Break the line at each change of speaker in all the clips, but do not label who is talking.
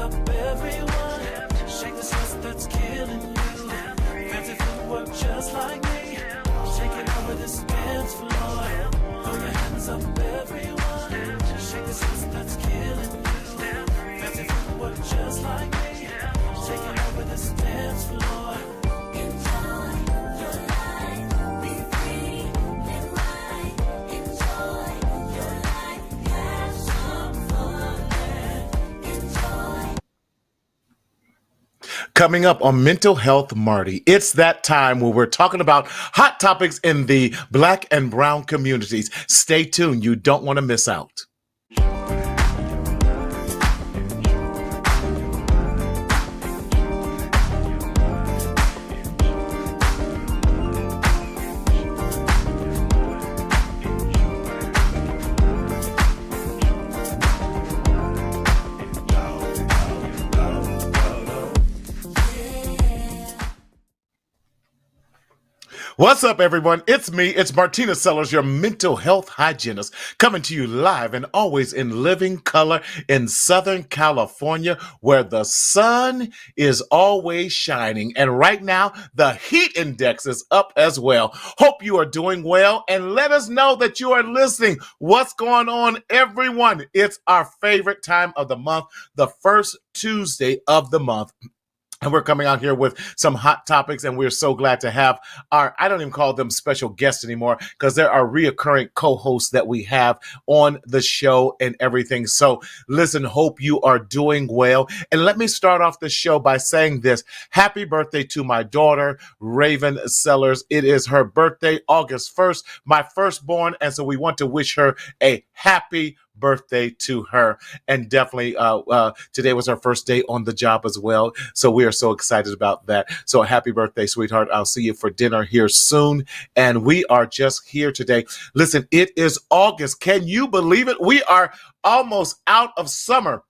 up everyone. Shake the stress that's killing you. Fancy footwork just like me. Shake it over this dance floor. Throw your hands up everyone. Shake the stress that's killing you. Fancy footwork just like me. Shake it over this dance floor.
Enjoy your life, be free, live life, enjoy your life, have some fun, enjoy.
Coming up on Mental Health Marty, it's that time where we're talking about hot topics in the Black and brown communities. Stay tuned, you don't want to miss out. What's up, everyone? It's me. It's Martina Sellers, your mental health hygienist, coming to you live and always in living color in Southern California, where the sun is always shining. And right now, the heat index is up as well. Hope you are doing well, and let us know that you are listening. What's going on, everyone? It's our favorite time of the month, the first Tuesday of the month. And we're coming out here with some hot topics, and we're so glad to have our, I don't even call them special guests anymore, because they're our reoccurring co-hosts that we have on the show and everything. So listen, hope you are doing well. And let me start off the show by saying this. Happy birthday to my daughter, Raven Sellers. It is her birthday, August 1st, my firstborn. And so we want to wish her a happy birthday to her, and definitely today was her first day on the job as well, so we are so excited about that. So happy birthday, sweetheart. I'll see you for dinner here soon, and we are just here today. Listen, it is August. Can you believe it? We are almost out of summer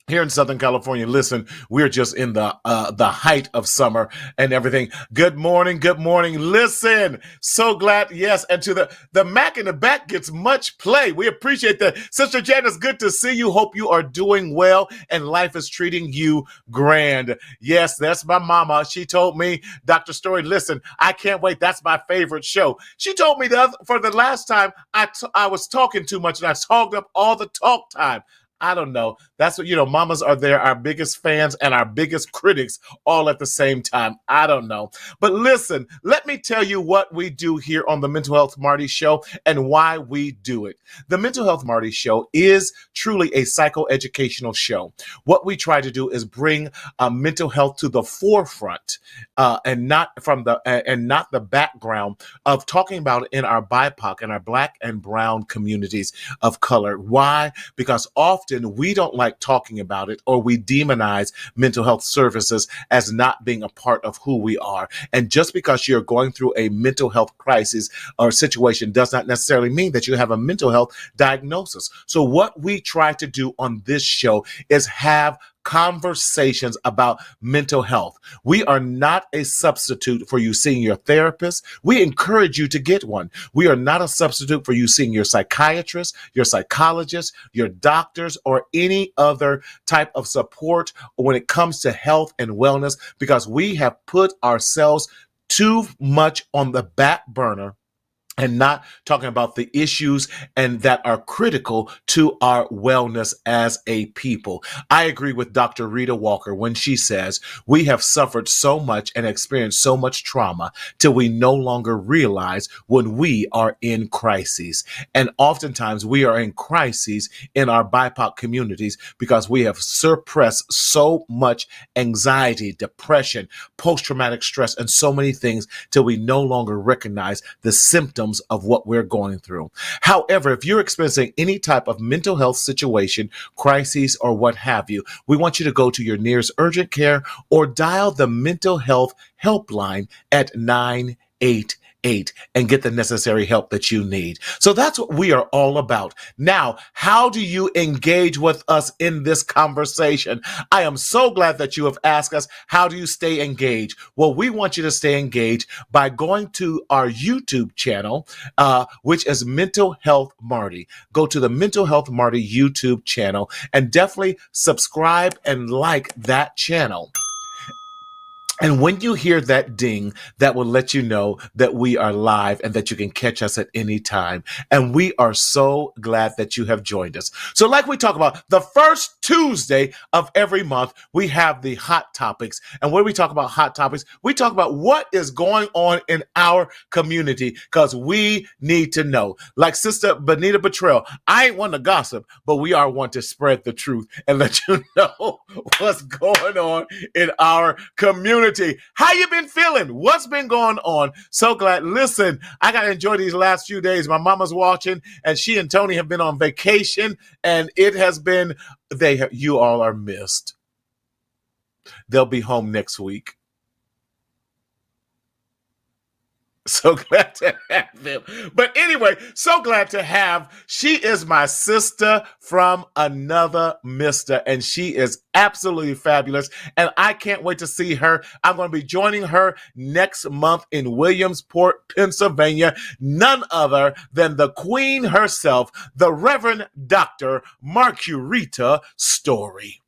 here in Southern California. Listen, we're just in the height of summer and everything. Good morning, good morning. Listen, so glad, yes, and to the Mac in the back gets much play. We appreciate that. Sister Janice, good to see you. Hope you are doing well and life is treating you grand. Yes, that's my mama. She told me, Dr. Story, listen, I can't wait. That's my favorite show. She told me for the last time I was talking too much and I hogged up all the talk time. I don't know. That's what, mamas are there, our biggest fans and our biggest critics all at the same time. I don't know. But listen, let me tell you what we do here on the Mental Health Marty Show and why we do it. The Mental Health Marty Show is truly a psychoeducational show. What we try to do is bring mental health to the forefront and not the background of talking about it in our BIPOC and our Black and brown communities of color. Why? Because often we don't like talking about it, or we demonize mental health services as not being a part of who we are. And just because you're going through a mental health crisis or situation does not necessarily mean that you have a mental health diagnosis. So what we try to do on this show is have conversations about mental health. We are not a substitute for you seeing your therapist. We encourage you to get one. We are not a substitute for you seeing your psychiatrist, your psychologist, your doctors, or any other type of support when it comes to health and wellness, because we have put ourselves too much on the back burner and not talking about the issues and that are critical to our wellness as a people. I agree with Dr. Rita Walker when she says we have suffered so much and experienced so much trauma till we no longer realize when we are in crises. And oftentimes we are in crises in our BIPOC communities because we have suppressed so much anxiety, depression, post-traumatic stress, and so many things till we no longer recognize the symptoms of what we're going through. However, if you're experiencing any type of mental health situation, crises, or what have you, we want you to go to your nearest urgent care or dial the mental health helpline at 988. 888 and get the necessary help that you need. So that's what we are all about. Now, how do you engage with us in this conversation? I am so glad that you have asked us, how do you stay engaged? Well, we want you to stay engaged by going to our YouTube channel, which is Mental Health Marty. Go to the Mental Health Marty YouTube channel and definitely subscribe and like that channel. And when you hear that ding, that will let you know that we are live and that you can catch us at any time. And we are so glad that you have joined us. So like we talk about, the first Tuesday of every month, we have the hot topics. And when we talk about hot topics, we talk about what is going on in our community because we need to know. Like Sister Benita Betrell, I ain't one to gossip, but we are one to spread the truth and let you know what's going on in our community. How you been feeling? What's been going on? So glad. Listen, I got to enjoy these last few days. My mama's watching, and she and Tony have been on vacation, and it has been, you all are missed. They'll be home next week. So glad to have them. But anyway, so glad to have. She is my sister from another mister, and she is absolutely fabulous. And I can't wait to see her. I'm going to be joining her next month in Williamsport, Pennsylvania. None other than the queen herself, the Reverend Dr. Marquita Story.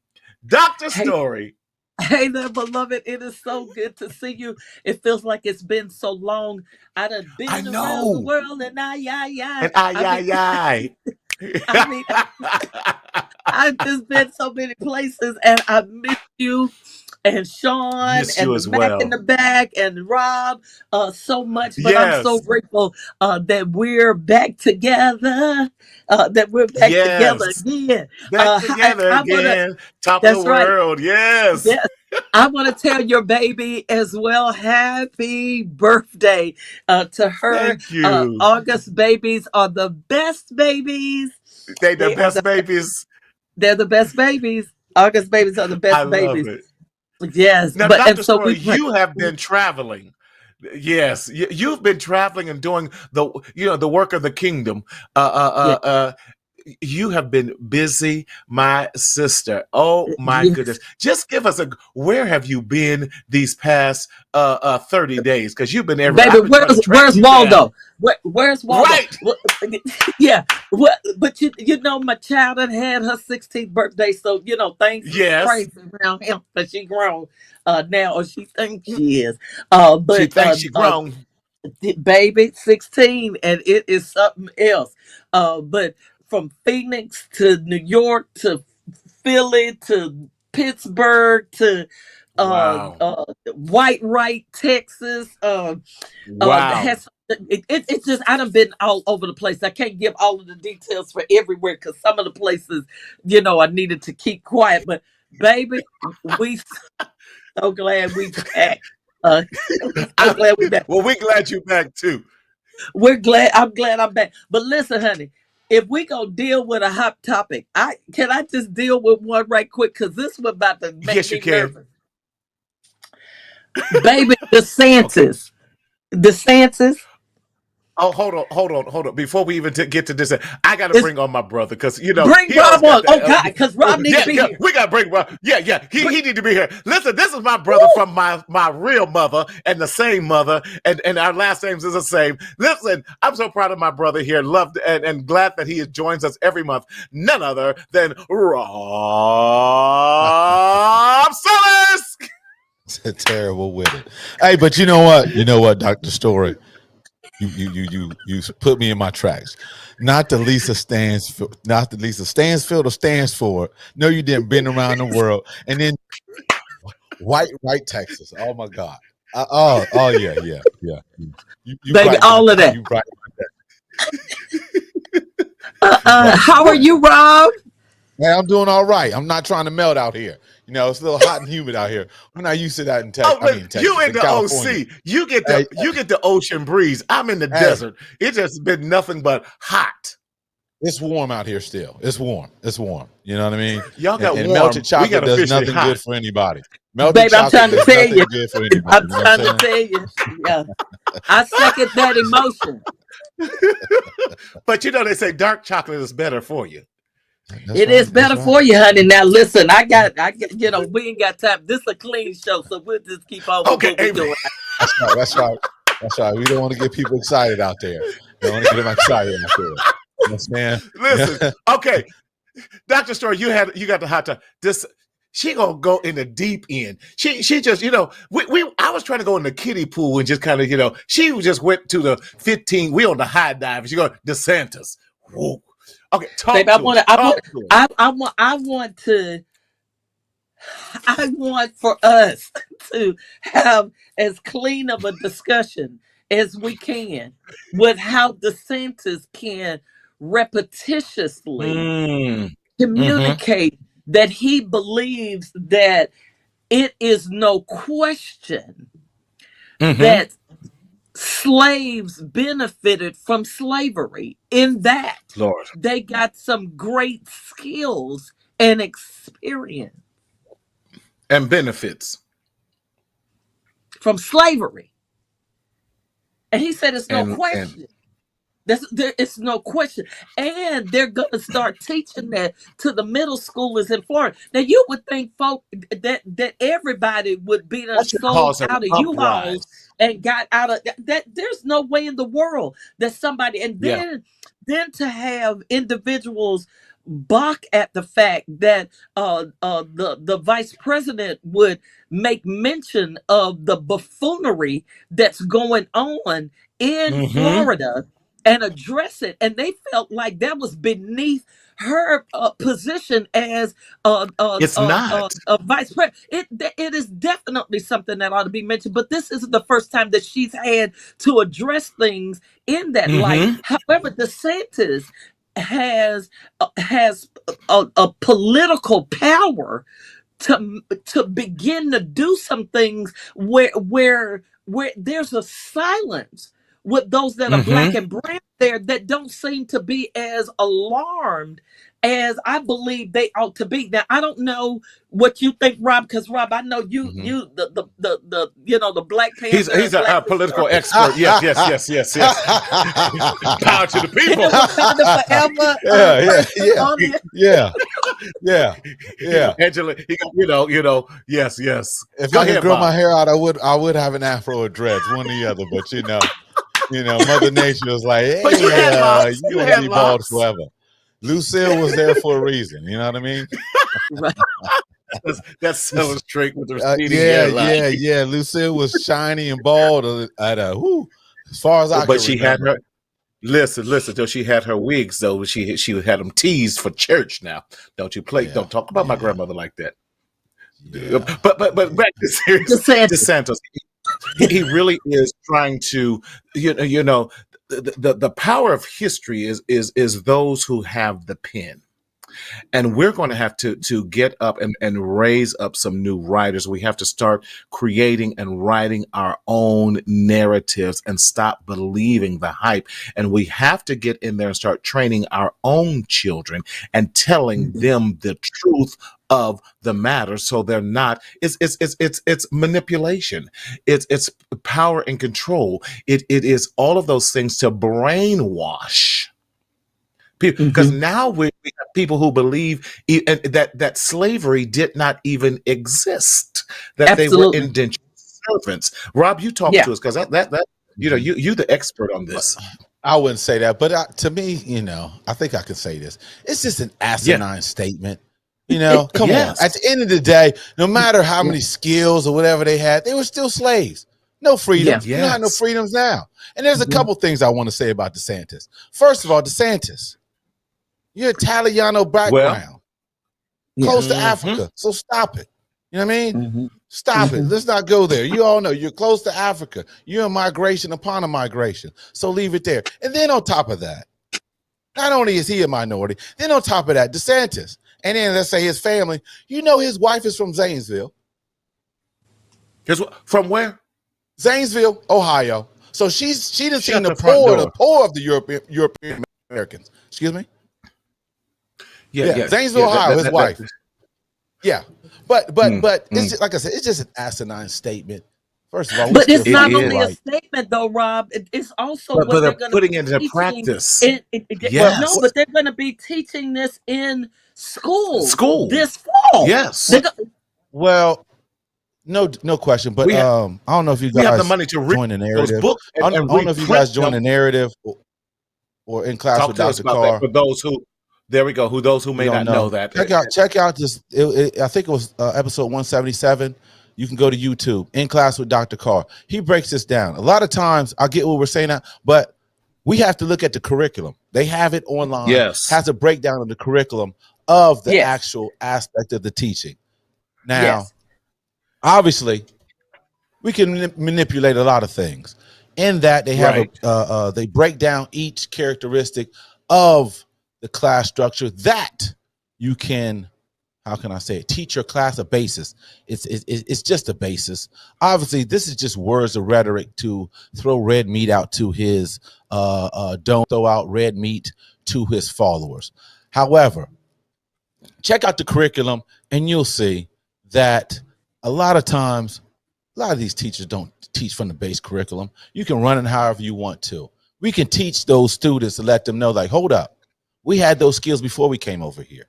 Dr. Story.
Hey there, beloved. It is so good to see you. It feels like it's been so long. I done been
I
around the
know.
world and I
And I
mean, I've just been so many places and I miss you and Sean
Miss
and
you
the
as
Mac in
well.
the back and Rob so much. But I'm so
Yes.
grateful that we're back together. Together
Yes.
again.
Back together
I wanna.
again. Top of the
That's right.
world. Yes.
Yes. I want to tell your baby as well, happy birthday to her.
Thank you.
August babies are the best babies.
They the
They are
best babies.
they're the best babies. August babies are the
I
best
love
babies.
it.
Yes,
Now,
but and
Dr.
so
Story,
we
you have been traveling. Yes, you've been traveling and doing the work of the kingdom. You have been busy, my sister. Oh my
yes.
goodness. Just give us where have you been these past 30 days? Because you've been everywhere.
Baby,
I've been trying to track
where's
you down.
Waldo? Where's Waldo?
Right.
Yeah, but you know my child had her 16th birthday, so things is
Yes.
crazy around him, but she grown now, or she thinks she is.
She
But
thinks she grown.
baby, 16, and it is something else. But from Phoenix to New York to Philly to Pittsburgh to
Wow.
White Wright, Texas.
Wow.
It's just I done been all over the place. I can't give all of the details for everywhere because some of the places, I needed to keep quiet. But baby, we so glad we back. So glad we back.
Well, we're glad you're back too.
We're glad. I'm glad I'm back. But listen, honey, if we gonna deal with a hot topic, I just deal with one right quick because this one about to make
Yes, you
me
can.
nervous. Baby,
Okay.
DeSantis.
Oh, hold on. Before we even get to this, I got to
It's
bring on my brother because
bring
he always
Rob on.
got that.
Oh God, because Rob needs to be
Yeah,
here.
we got to bring Rob. Yeah. He need to be here. Listen, this is my brother from my real mother and the same mother, and our last names is the same. Listen, I'm so proud of my brother here. Loved and glad that he joins us every month. None other than Rob Sellers.
Terrible with it. Hey, but you know what? You know what, Dr. Story? You put me in my tracks. Not the Lisa Stansfield or Stansford. No, you didn't. Been around the world. And then White Texas. Oh my God. Yeah. You
Baby,
right
all
about
of that.
You right about that.
How are you, Rob?
Hey, I'm doing all right. I'm not trying to melt out here. It's a little hot and humid out here. We're not used to that in Texas.
Oh,
Texas,
you in the
California.
OC. You get the ocean breeze. I'm in the desert. It just been nothing but hot.
It's warm out here still. It's warm. You know what I mean?
Y'all got
and
warm.
melted chocolate
We got
does
officially
nothing
hot.
good for anybody. Melted
Baby, I'm
chocolate
trying to
does
tell
nothing
you.
good for anybody.
I'm
You know what
trying
I'm
to
saying?
tell you. Yeah. I second that emotion.
But they say dark chocolate is better for you.
That's
It
right.
is
That's
better
right.
for you, honey. Now listen, I got, we ain't got time. This is a clean show, so we'll just keep on with
Okay,
what we're
amen.
doing.
That's right. That's right. That's right. We don't want to get people excited out there. We don't want to get them excited out there. You understand?
Listen, okay, Dr. Story, you got the hot tub. This she gonna go in the deep end. She just I was trying to go in the kiddie pool and just kind of she just went to the 15. We on the high dive. She go DeSantis. Whoa. Okay, talk
Baby,
to us. Talk to us.
I want for us to have as clean of a discussion as we can with how DeSantis can repetitiously
Mm, mm-hmm,
communicate that he believes that it is no question
mm-hmm.
that slaves benefited from slavery, in that
Lord.
they got some great skills and experience
And benefits.
from slavery. And he said it's no
And
question. It's no question. And they're going to start teaching that to the middle schoolers in Florida. Now, you would think, folk, that everybody would be done
that should
sold
cause an
out of
uprise.
U-Hauls and got out of that. There's no way in the world that somebody, and
Yeah.
then to have individuals balk at the fact that the vice president would make mention of the buffoonery that's going on in
Mm-hmm.
Florida and address it, and they felt like that was beneath her position as
It's not.
a vice president. It is definitely something that ought to be mentioned, but this isn't the first time that she's had to address things in that light.
Mm-hmm.
However, DeSantis has a political power to begin to do some things where there's a silence with those that are black
Mm-hmm.
and brown there that don't seem to be as alarmed as I believe they ought to be. Now I don't know what you think, Rob, because Rob, I know
Mhm.
you the the Black
He's
Panther and Black
a political expert. Yes. Power to the people.
Wakanda Forever
Yeah.
on the-
Yeah. Yeah.
Angela, yes.
If
Go
I could
ahead,
grow my
Bob.
hair out, I would have an afro or dreads, one or the other. But Mother Nature was like, hey,
But you had locks.
you
You
want to
had
be bald
locks.
forever. Lucille was there for a reason. You know what I mean?
Right.
That's Sellers trait with the receding hairline.
Yeah. Lucille was shiny and bald as far as I
But
can
she
remember.
had her. Listen. Though she had her wigs, though she had them teased for church. Now, don't you play?
Yeah.
Don't talk about my
Yeah.
grandmother like that.
Yeah.
But back to serious DeSantis. He really is trying to, the power of history is those who have the pen. And we're going to have to get up and raise up some new writers. We have to start creating and writing our own narratives and stop believing the hype. And we have to get in there and start training our own children and telling them the truth of the matter, so they're not. It's manipulation. It's power and control. It is all of those things to brainwash. Because now we have people who believe that slavery did not even exist, that they were
Absolutely.
indentured servants. Rob, you talk
Yeah.
to us, because that you the expert on this.
I wouldn't say that, but to me, I think I can say this. It's just an asinine statement. Come
Yes.
on. At the end of the day, no matter how many skills or whatever they had, they were still slaves. No freedoms.
Yeah.
You don't have no
Yes.
freedoms now. And there's a
Mhm.
couple things I want to say about DeSantis. First of all, DeSantis, you're Italiano background, close to
Mhm.
Africa. So stop it. You know what I mean?
Mhm.
Stop it. Let's not go there. You all know you're close to Africa. You're in migration upon a migration. So leave it there. And then on top of that, not only is he a minority, then on top of that, DeSantis, and then let's say his family, his wife is from Zanesville.
From where?
Zanesville, Ohio. So she done
Shut
seen the
the front
poor,
door.
the poor of the European Americans. Excuse me? Yeah, Zanesville, Ohio, his wife. Yeah. But it's just, like I said, it's just an asinine statement First of all, we
But
still
it's
It
not
fighting the
is.
only a
right.
statement, though, Rob. It's also
But
what
they're
they're going to
putting
be
it into
teaching.
practice.
Well,
Yes.
No, but they're going to be teaching this in school
School.
this fall.
Yes.
They're go-
well, no question. But
We have
I don't know if you
we have the
guys
money to read
join the
those
narrative.
books
I
and
don't know if you
reprint
guys join the
them.
narrative or in class
Talk
with
to us
Dr.
about that
Carr.
for those who, there we go, who those who
You
may
don't
not know
know.
that.
Check out this. I think it was episode 177. You can go to YouTube, In Class with Dr. Carr. He breaks this down. A lot of times I get what we're saying now, but we have to look at the curriculum. They have it online.
Yes.
Has a breakdown of the curriculum of the
Yes.
actual aspect of the teaching. Now,
Yes.
obviously, we can manipulate a lot of things. In that they have
Right.
they break down each characteristic of the class structure that you can, how can I say it, teach your class a basis. It's just a basis. Obviously, this is just words of rhetoric to throw red meat out to his don't throw out red meat to his followers. However, check out the curriculum and you'll see that a lot of times, a lot of these teachers don't teach from the base curriculum. You can run it however you want to. We can teach those students to let them know, like, hold up, we had those skills before we came over here.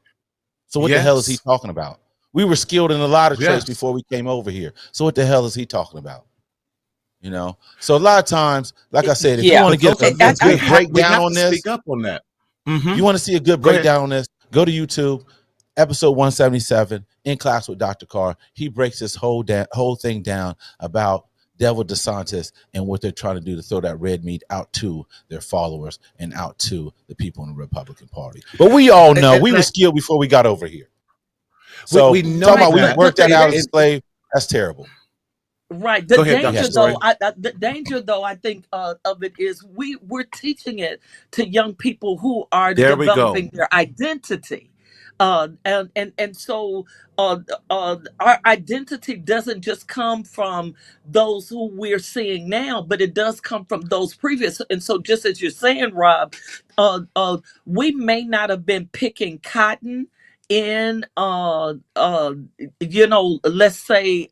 So what the hell is he
Yes.
talking about? We were skilled in a lot of trades
Yes.
before we came over here. So what the hell is he talking about? You know? So a lot of times, like I said, if you
Yeah.
want to get
Those
a
are things
good
we
breakdown
have
on
to
this,
speak up on that. Mhm.
you want to see a good
Go ahead.
breakdown on this, go to YouTube, episode 177, In Class with Dr. Carr. He breaks this whole thing down about Devil DeSantis and what they're trying to do to throw that red meat out to their followers and out to the people in the Republican Party. But we all know
And
we
I-
were skilled before we got over here. So
we know
talking about we
that.
worked that
But
out as
it-
a slave, that's terrible.
Right.
Go
The
ahead,
danger,
Dr.
though,
Story.
the danger, though, I think of it is we're teaching it to young people who are
There we go.
developing their identity, and so our identity doesn't just come from those who we're seeing now, but it does come from those previous. And so, just as you're saying, Rob, we may not have been picking cotton in let's say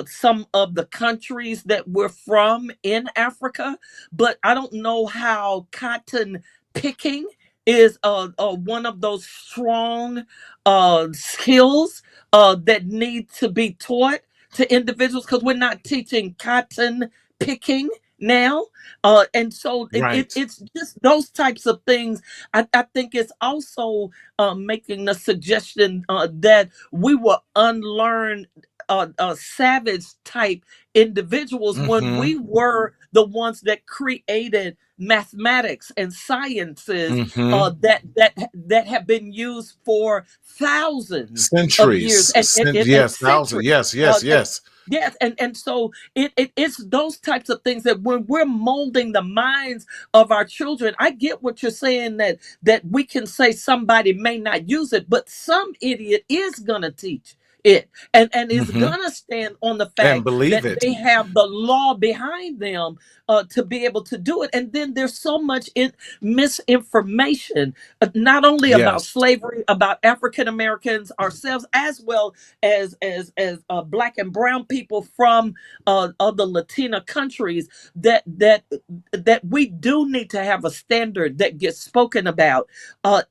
some of the countries that we're from in Africa, but I don't know how cotton picking is one of those strong skills that need to be taught to individuals, because we're not teaching cotton picking now. And so
Right.
it's just those types of things. I think it's also making the suggestion that we will unlearn savage type individuals when
Mhm.
we were the ones that created mathematics and sciences
Mhm.
that have been used for thousands of years
Centuries.
and
Yes, thousands.
centuries.
Yes, yes,
And
yes.
yes, and so it's those types of things that when we're molding the minds of our children, I get what you're saying, that we can say somebody may not use it, but some idiot is gonna teach it and is
Mhm.
gonna stand on the
And
fact
believe
that
it.
they have the law behind them to be able to do it. And then there's so much misinformation, not only about
Yes.
slavery, about African Americans ourselves, as well as black and brown people from other Latina countries, that we do need to have a standard that gets spoken about,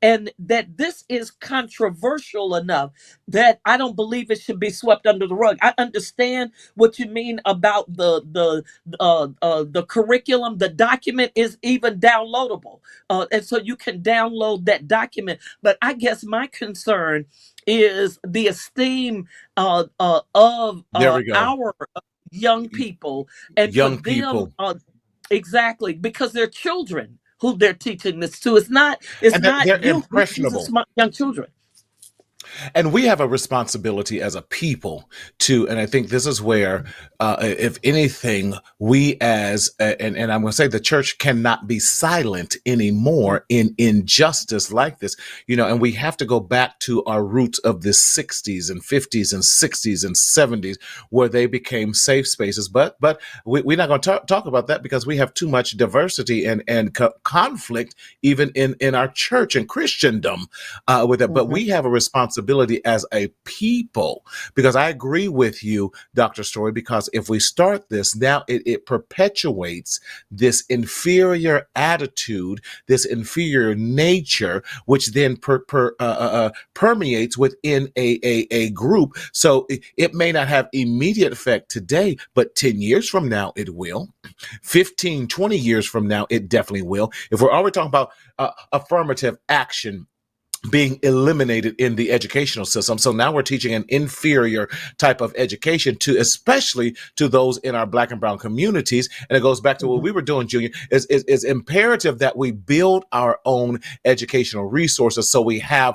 and that this is controversial enough that I don't believe it should be swept under the rug. I understand what you mean about the curriculum. The document is even downloadable, and so you can download that document. But I guess my concern is the esteem of
There we go.
our young people, and for
Young
them,
people.
exactly, because they're children who they're teaching this to. It's not
And they're
youth. These are
impressionable.
smart young children.
And we have a responsibility as a people to, and I think this is where, if anything, we as, and I'm going to say the church cannot be silent anymore in injustice like this, and we have to go back to our roots of the 60s and 50s and 60s and 70s where they became safe spaces. But we're not going to talk about that because we have too much diversity and conflict even in our church and Christendom with it. But we have a responsibility responsibility as a people. Because I agree with you, Dr. Story, because if we start this now, it perpetuates this inferior attitude, this inferior nature, which then permeates within a group. So it may not have immediate effect today, but 10 years from now, it will. 15, 20 years from now, it definitely will. If we're already talking about affirmative action being eliminated in the educational system. So now we're teaching an inferior type of education to, especially to those in our Black and brown communities. And it goes back to what we were doing, Junior, is imperative that we build our own educational resources so we have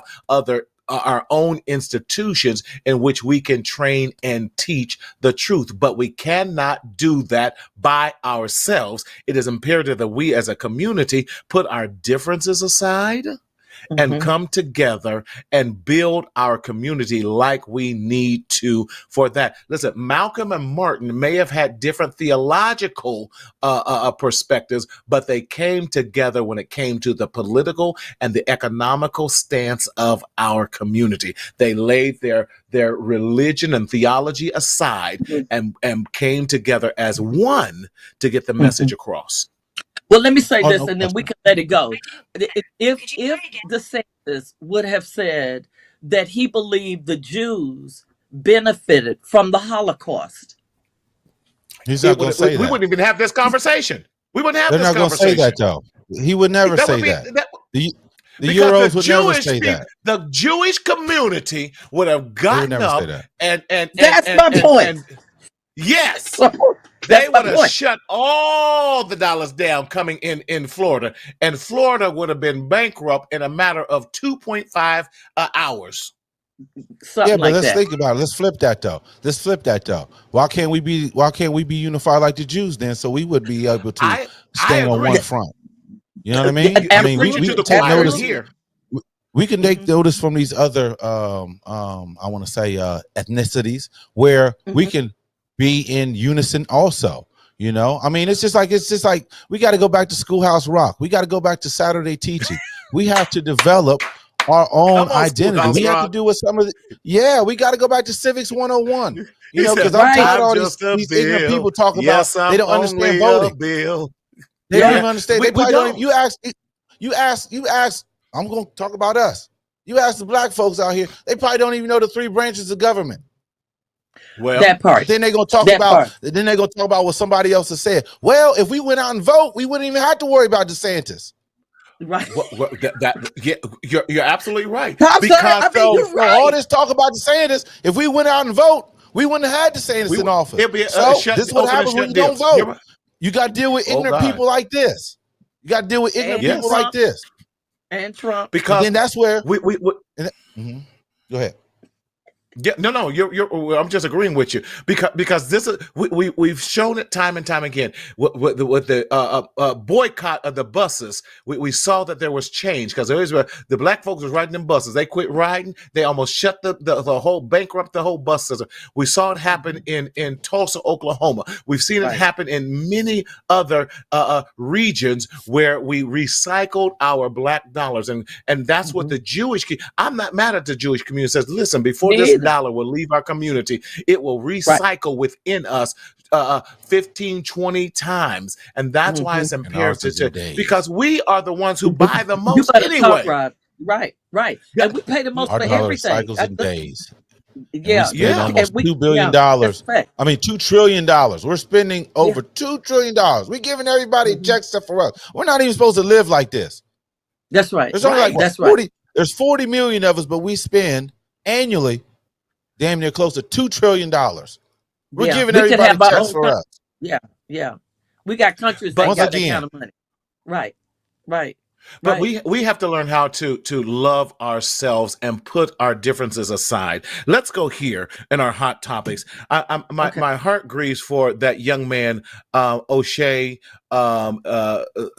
our own institutions in which we can train and teach the truth. But we cannot do that by ourselves. It is imperative that we as a community put our differences aside and come together and build our community like we need to for that. Listen, Malcolm and Martin may have had different theological perspectives, but they came together when it came to the political and the economical stance of our community. They laid their religion and theology aside and came together as one to get the message across.
Well, let me say
Oh,
this,
no
and then we
question.
can let it go. If DeSantis would have said that he believed the Jews benefited from the Holocaust,
He's not going to say
we
that.
wouldn't even have this conversation. We wouldn't have
They're
this
not going to say
conversation.
that, though. He would never
That
say
would be
that. The
because
Euros
the
would never
Jewish
say
people,
that.
the Jewish community would have
They would
gotten
never
up
say that.
and
That's my point.
yes,
That's
they
my
would have
point.
shut all the dollars down coming in Florida, and Florida would have been bankrupt in a matter of 2.5 hours.
Something
Yeah, but
like
let's
that.
think about it. Let's flip that though. Why can't we be unified like the Jews then? So we would be able to
I
stand on
agree.
one front. You know what I mean?
Yeah,
I mean,
Preaching
we
to the
can take
choir
notice.
here.
We can take notice from these other I want to say ethnicities where we can be in unison also. You know, I mean, it's just like we got to go back to Schoolhouse Rock. We got to go back to Saturday teaching. We have to develop our own
Come on,
identity.
Schoolhouse
We have to
Rock.
do with some of the, we got to go back to Civics 101. You
He
know,
said,
because I'm tired of all
"I'm
these
just a
ignorant
bill.
people talking
Yes,
about
I'm
they don't understand
only a
voting.
bill."
They don't
Yeah.
even understand.
We
They probably
don't.
don't. You ask. I'm going to talk about us. You ask the black folks out here, they probably don't even know the 3 branches of government.
Well,
That part.
But then they're going to talk
That
about.
part.
Then they're going to talk about what somebody else has said. Well, if we went out and vote, we wouldn't even have to worry about DeSantis.
Right.
you're absolutely right.
I'm sorry.
Because
I mean, you're
So all
right.
this talk about DeSantis, if we went out and vote, we wouldn't have had DeSantis in office.
it'll be a
So
shut,
this is what
open and
happens when
shut
you don't
deals. You're
vote.
right.
You got to deal with
Oh,
ignorant
God.
people like this. You got to deal with ignorant
And
people
Trump.
like this.
And Trump.
But
Because
then that's where.
we
Mhm. Go ahead.
Yeah, no, you're. I'm just agreeing with you because this is we've shown it time and time again with the boycott of the buses. We saw that there was change because the black folks was riding them buses. They quit riding. They almost shut the whole bankrupt the whole bus system. We saw it happen in Tulsa, Oklahoma. We've seen it happen in many other regions where we recycled our black dollars, and that's what the Jewish. I'm not mad at the Jewish community. Says, listen, before
Me
this
either.
dollar will leave our community, it will recycle within us 15, 20 times. And that's why it's imperative because we are the ones who buy the
You
most
better
anyway.
talk, Rob. Right.
Yeah.
And we pay the most
Our
for
dollar
everything.
cycles in days.
Yeah.
We spend almost $2 billion.
That's fact.
I mean, $2 trillion. We're spending over $2 trillion. We're giving everybody checks except for us. We're not even supposed to live like this.
That's right.
There's only like
That's
40. There's 40 million of us, but we spend annually damn near close to $2 trillion. We're giving
We could
everybody
have our
checks
own
for us.
Yeah. We got countries
But
that
once
got that
again-
kind of money. Right.
But we have to learn how to love ourselves and put our differences aside. Let's go here in our hot topics. My heart grieves for that young man, O'Shea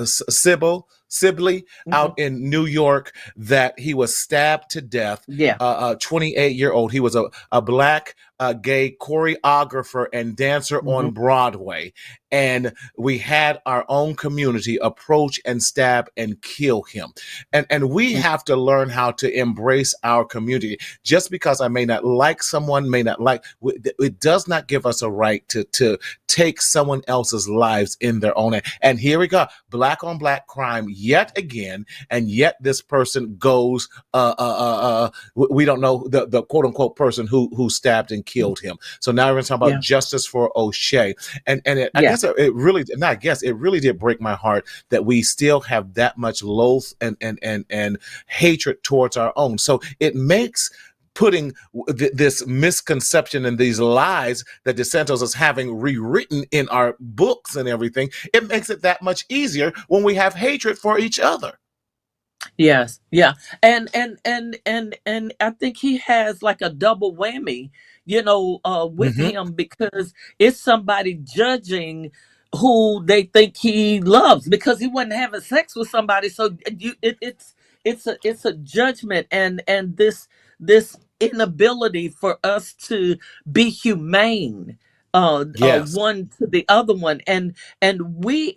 Sybil. Sibley
Mhm.
out in New York that he was stabbed to death.
Yeah.
28-year-old. He was a black gay choreographer and dancer
Mhm.
on Broadway. And we had our own community approach and stab and kill him. And we
Mhm.
have to learn how to embrace our community. Just because I may not like someone, may not like, it does not give us a right to take someone else's lives in their own hand. And here we go, black on black crime yet again, and yet this person goes. We don't know the quote unquote person who stabbed and killed him. So now we're going to talk about
Yeah.
justice for O'Shea, and I
Yeah.
guess it really, not I guess it really did break my heart that we still have that much loath and hatred towards our own. So it makes putting this misconception and these lies that DeSantos is having rewritten in our books and everything, it makes it that much easier when we have hatred for each other.
Yes, yeah. And I think he has like a double whammy, with
Hmm.
him, because it's somebody judging who they think he loves because he wasn't having sex with somebody. So it's a judgment, and this inability for us to be humane,
Yes.
one to the other one. And we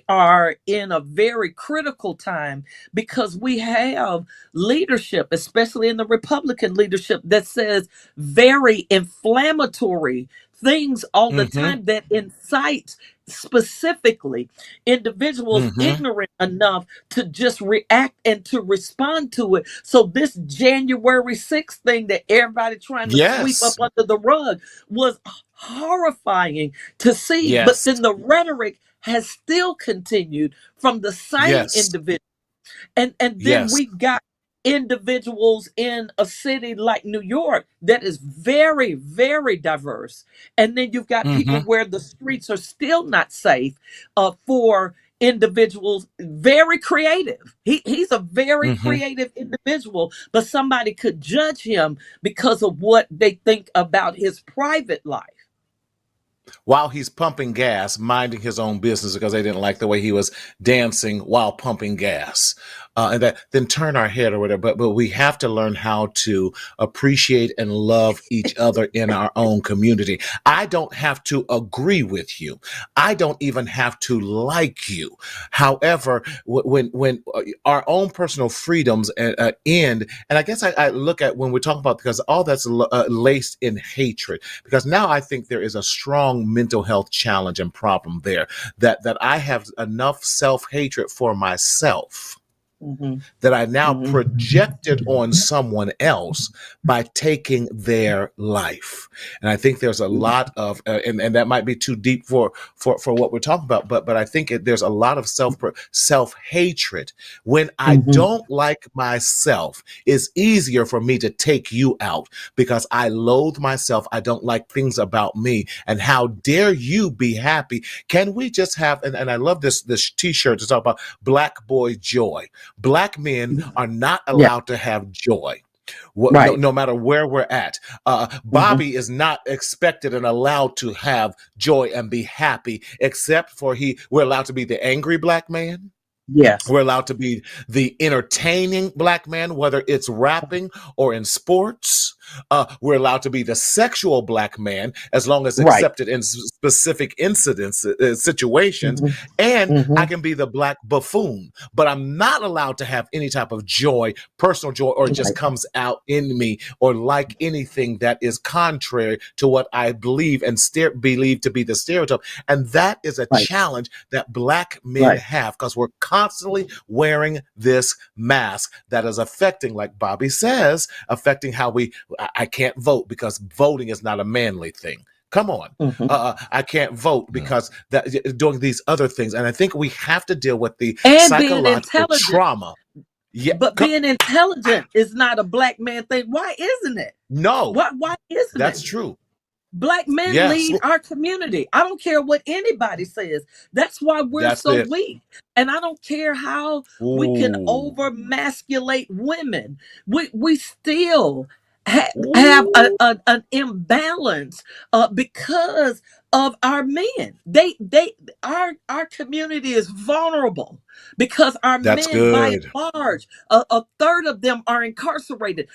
are in a very critical time because we have leadership, especially in the Republican leadership, that says very inflammatory things all the
Hmm.
time, that incites specifically individuals
Hmm.
ignorant enough to just react and to respond to it. So this January 6th thing that everybody trying to sweep up
Yes.
under the rug was horrifying to see. But
Yes.
then the rhetoric has still continued from the same
Yes.
individual. And then
Yes.
we got individuals in a city like New York that is very, very diverse. And then you've got people
Hmm.
where the streets are still not safe, for individuals. Very creative. He's a very
Hmm.
creative individual, but somebody could judge him because of what they think about his private life.
While he's pumping gas, minding his own business because they didn't like the way he was dancing while pumping gas, and that then turn our head or whatever. But we have to learn how to appreciate and love each other in our own community. I don't have to agree with you. I don't even have to like you. However, when our own personal freedoms end, and I guess I look at when we're talking about, because all that's laced in hatred, because now I think there is a strong mental health challenge and problem there, that I have enough self-hatred for myself
Hmm.
that I now
Hmm.
projected on someone else by taking their life. And I think there's a lot of, and that might be too deep for what we're talking about, but I think there's a lot of self hatred. When I
Hmm.
don't like myself, it's easier for me to take you out because I loathe myself. I don't like things about me. And how dare you be happy? Can we just have, and I love this t-shirt to talk about Black Boy Joy. Black men are not
Yeah.
allowed to have joy. No,
Right.
no matter where we're at.
Hmm.
Bobby is not expected and allowed to have joy and be happy, except for we're allowed to be the angry black man.
Yes.
We're allowed to be the entertaining black man, whether it's rapping or in sports. We're allowed to be the sexual black man as long as
Right.
accepted in specific incidents, situations.
Hmm.
And I
Hmm.
can be the black buffoon, but I'm not allowed to have any type of joy, personal joy, or it just
Right.
comes out in me or like anything that is contrary to what I believe and believe to be the stereotype. And that is a
Right.
challenge that black men
Right.
have because we're constantly wearing this mask that is affecting, like Bobby says, affecting how I can't vote because voting is not a manly thing. Come on.
Hmm.
I can't vote
Yeah.
because doing these other things. And I think we have to deal with the
And being
psychological
intelligent.
trauma. Yeah.
But being intelligent is not a black man thing. Why isn't it?
No,
Why isn't
that's
it?
true.
Black men
Yes.
lead our community. I don't care what anybody says. That's why we're
That's
so
it.
weak. And I don't care how we can
Ooh.
over masculate women. We still have
Ooh.
an imbalance because of our men. Our community is vulnerable because our
That's
men, by and
good.
large, a third of them are incarcerated.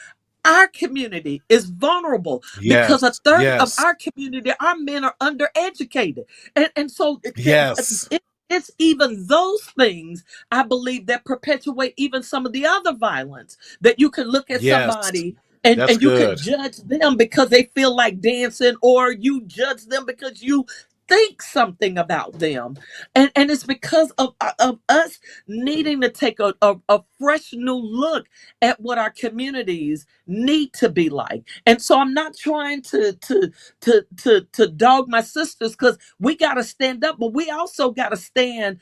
Our community is vulnerable because a
Yes.
third of
Yes.
our community, our men are undereducated, and so
Yes.
it's even those things, I believe, that perpetuate even some of the other violence, that you can look at
Yes.
somebody
That's
and you could
good.
judge them because they feel like dancing, or you judge them because you think something about them, and it's because of us needing to take a fresh new look at what our communities need to be like. And so I'm not trying to dog my sisters, because we got to stand up, but we also got to stand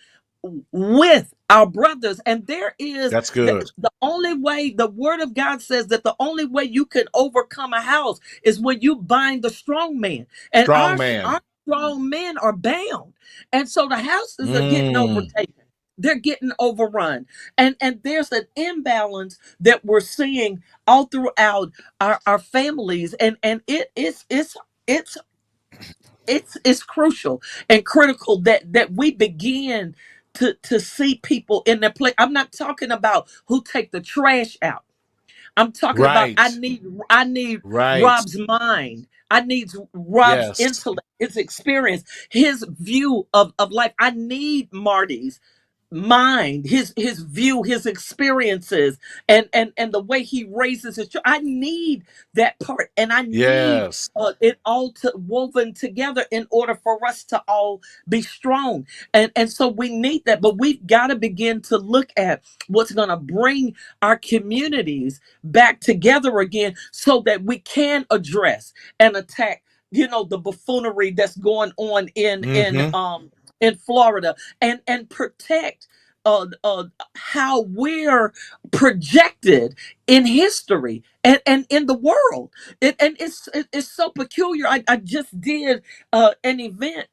with our brothers. And there is
That's good.
the only way, the word of God says that the only way you can overcome a house is when you bind the strong man. And
Strong
our
man.
strong men are bound. And so the houses are getting
Mm.
overtaken. They're getting overrun. And there's an imbalance that we're seeing all throughout our families. And it's it's crucial and critical that we begin to see people in their place. I'm not talking about who take the trash out. I'm talking about
Right.
I need
Right.
Rob's mind. I need Rob's
Yes.
intellect, his experience, his view of life. I need Marty's mind, his view, his experiences, and the way he raises his children. I need that part, and I need
Yes.
it all to woven together in order for us to all be strong. And so we need that, but we've got to begin to look at what's going to bring our communities back together again, so that we can address and attack, the buffoonery that's going on
Mm-hmm.
in Florida, and protect how we're projected in history and in the world. It's so peculiar. I just did an event,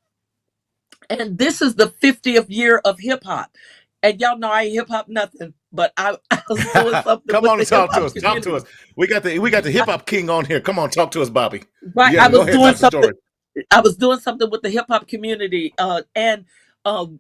and this is the 50th year of hip hop. And y'all know I ain't hip hop nothing, but I was doing something
Come
with
on
the
and
hip
talk to
hop
us. Talk to
community.
us. We got the hip hop king on here. Come on, talk to us, Bobby.
Right,
Yeah, go ahead, Dr. Story.
I was doing something with the hip hop community, and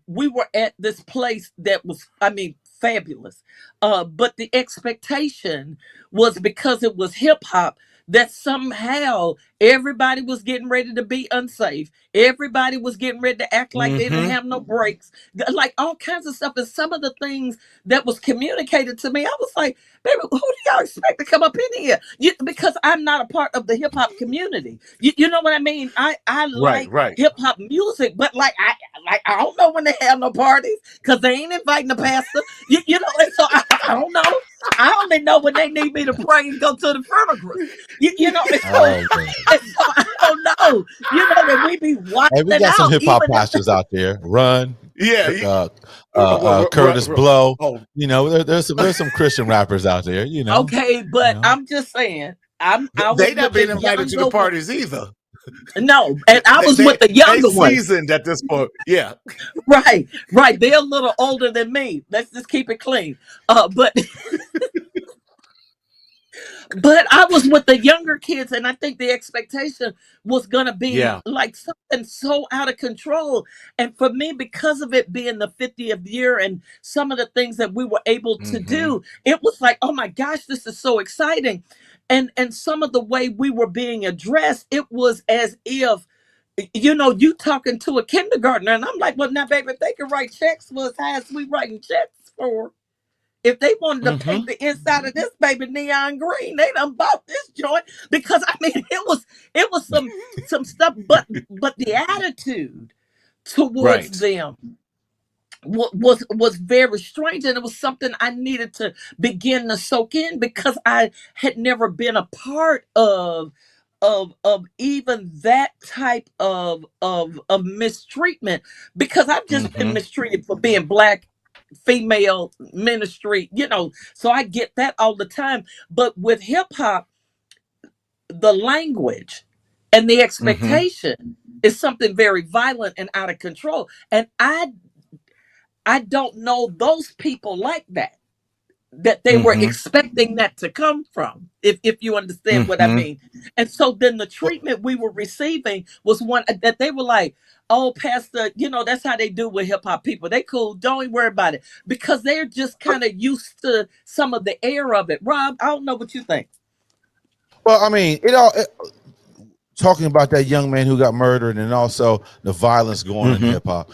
we were at this place that was, I mean, fabulous. But the expectation was, because it was hip hop, that somehow everybody was getting ready to be unsafe. Everybody was getting ready to act like they didn't
Mm-hmm.
have no brakes, like all kinds of stuff. And some of the things that was communicated to me, I was like, baby, who do y'all expect to come up in here? Because I'm not a part of the hip hop community. You know what I mean? I
Right,
like
right.
hip hop music, but I don't know when they have no parties, because they ain't inviting the pastor. And so I don't know. I only know when they need me to pray and go to the funerals. And so
Oh man.
I don't know. That we be
Hey, we
wilding
got some
out,
hip hop
even if
pastors out there. Run,
Yeah.
Curtis Blow.
Oh,
There's some Christian rappers out there.
okay,
You
but
know.
I'm just saying, I
they
was
not
with the
being invited to the
younger one.
parties either.
No, and I
They
was
they
with the
they
younger ones.
seasoned at this point. Yeah.
Right, right. They're a little older than me. Let's just keep it clean. But but I was with the younger kids, and I think the expectation was gonna be
Yeah.
like something so out of control. And for me, because of it being the 50th year and some of the things that we were able to
Mm-hmm.
do, it was like, oh my gosh, this is so exciting. And some of the way we were being addressed, it was as if, you talking to a kindergartner, and I'm like, well, now, baby, if they can write checks for as high as we writing checks for, if they wanted to paint
Mm-hmm.
the inside of this baby neon green, they done bought this joint. Because I mean, it was some stuff, but the attitude towards
Right.
them was very strange, and it was something I needed to begin to soak in, because I had never been a part of even that type of mistreatment, because I've just been
Mm-hmm.
mistreated for being black, female, ministry, so I get that all the time. But with hip hop, the language and the
Mm-hmm.
expectation is something very violent and out of control, and I don't know those people like that. that they were
Mm-hmm.
expecting that to come from, if you understand what I
Mm-hmm.
mean. And so then the
Well,
treatment we were receiving was one that they were like, oh, Pastor, that's how they do with hip hop people. They cool, don't even worry about it. Because they're just kind of used to some of the air of it. Rob, I don't know what you think.
well, I mean, talking about that young man who got murdered and also the violence going on in
Mm-hmm.
hip hop.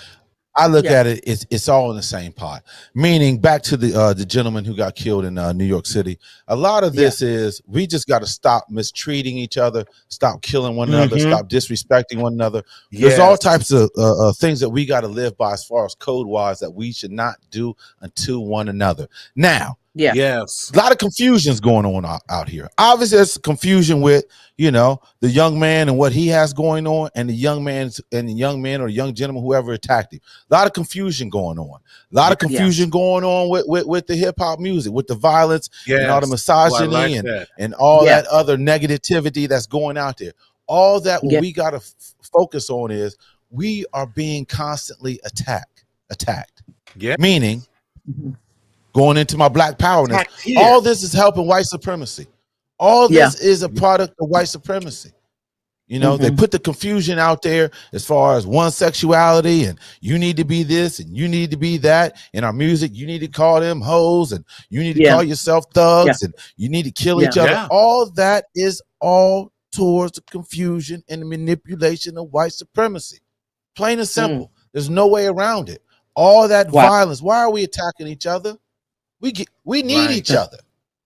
I look
Yeah.
at it, it's all in the same pot. Meaning, back to the gentleman who got killed in New York City. A lot of
Yeah.
this is we just got to stop mistreating each other, stop killing one another,
Mm-hmm.
stop disrespecting one another. There's all
Yes.
types of things that we got to live by as far as code wise that we should not do unto one another. Now,
Yeah.
Yes.
a lot of confusions going on out here. Obviously, there's confusion with the young man and what he has going on, and the young man or young gentleman, whoever attacked him. A lot of confusion going on. A lot of
Yes.
confusion going on with the hip hop music, with the violence and all the
Yes. Oh, I
misogyny
like
and
that.
and all
Yeah.
that other negativity that's going out there. All that what
Yeah.
we got to focus on is we are being constantly attacked.
Yeah.
Meaning,
Mhm.
going into my black powerness,
Attacked here.
all this is helping white supremacy. All
Yeah.
this is a product of white supremacy. They
Mhm.
put the confusion out there as far as one sexuality, and you need to be this and you need to be that. In our music, you need to call them hoes and you need to
Yeah.
call yourself thugs and you need to kill each
Yeah.
other.
Yeah.
All that is all towards the confusion and the manipulation of white supremacy. Plain and
Mm.
simple. There's no way around it. All that
Wow.
violence. Why are we attacking each other? We need
Right.
each other.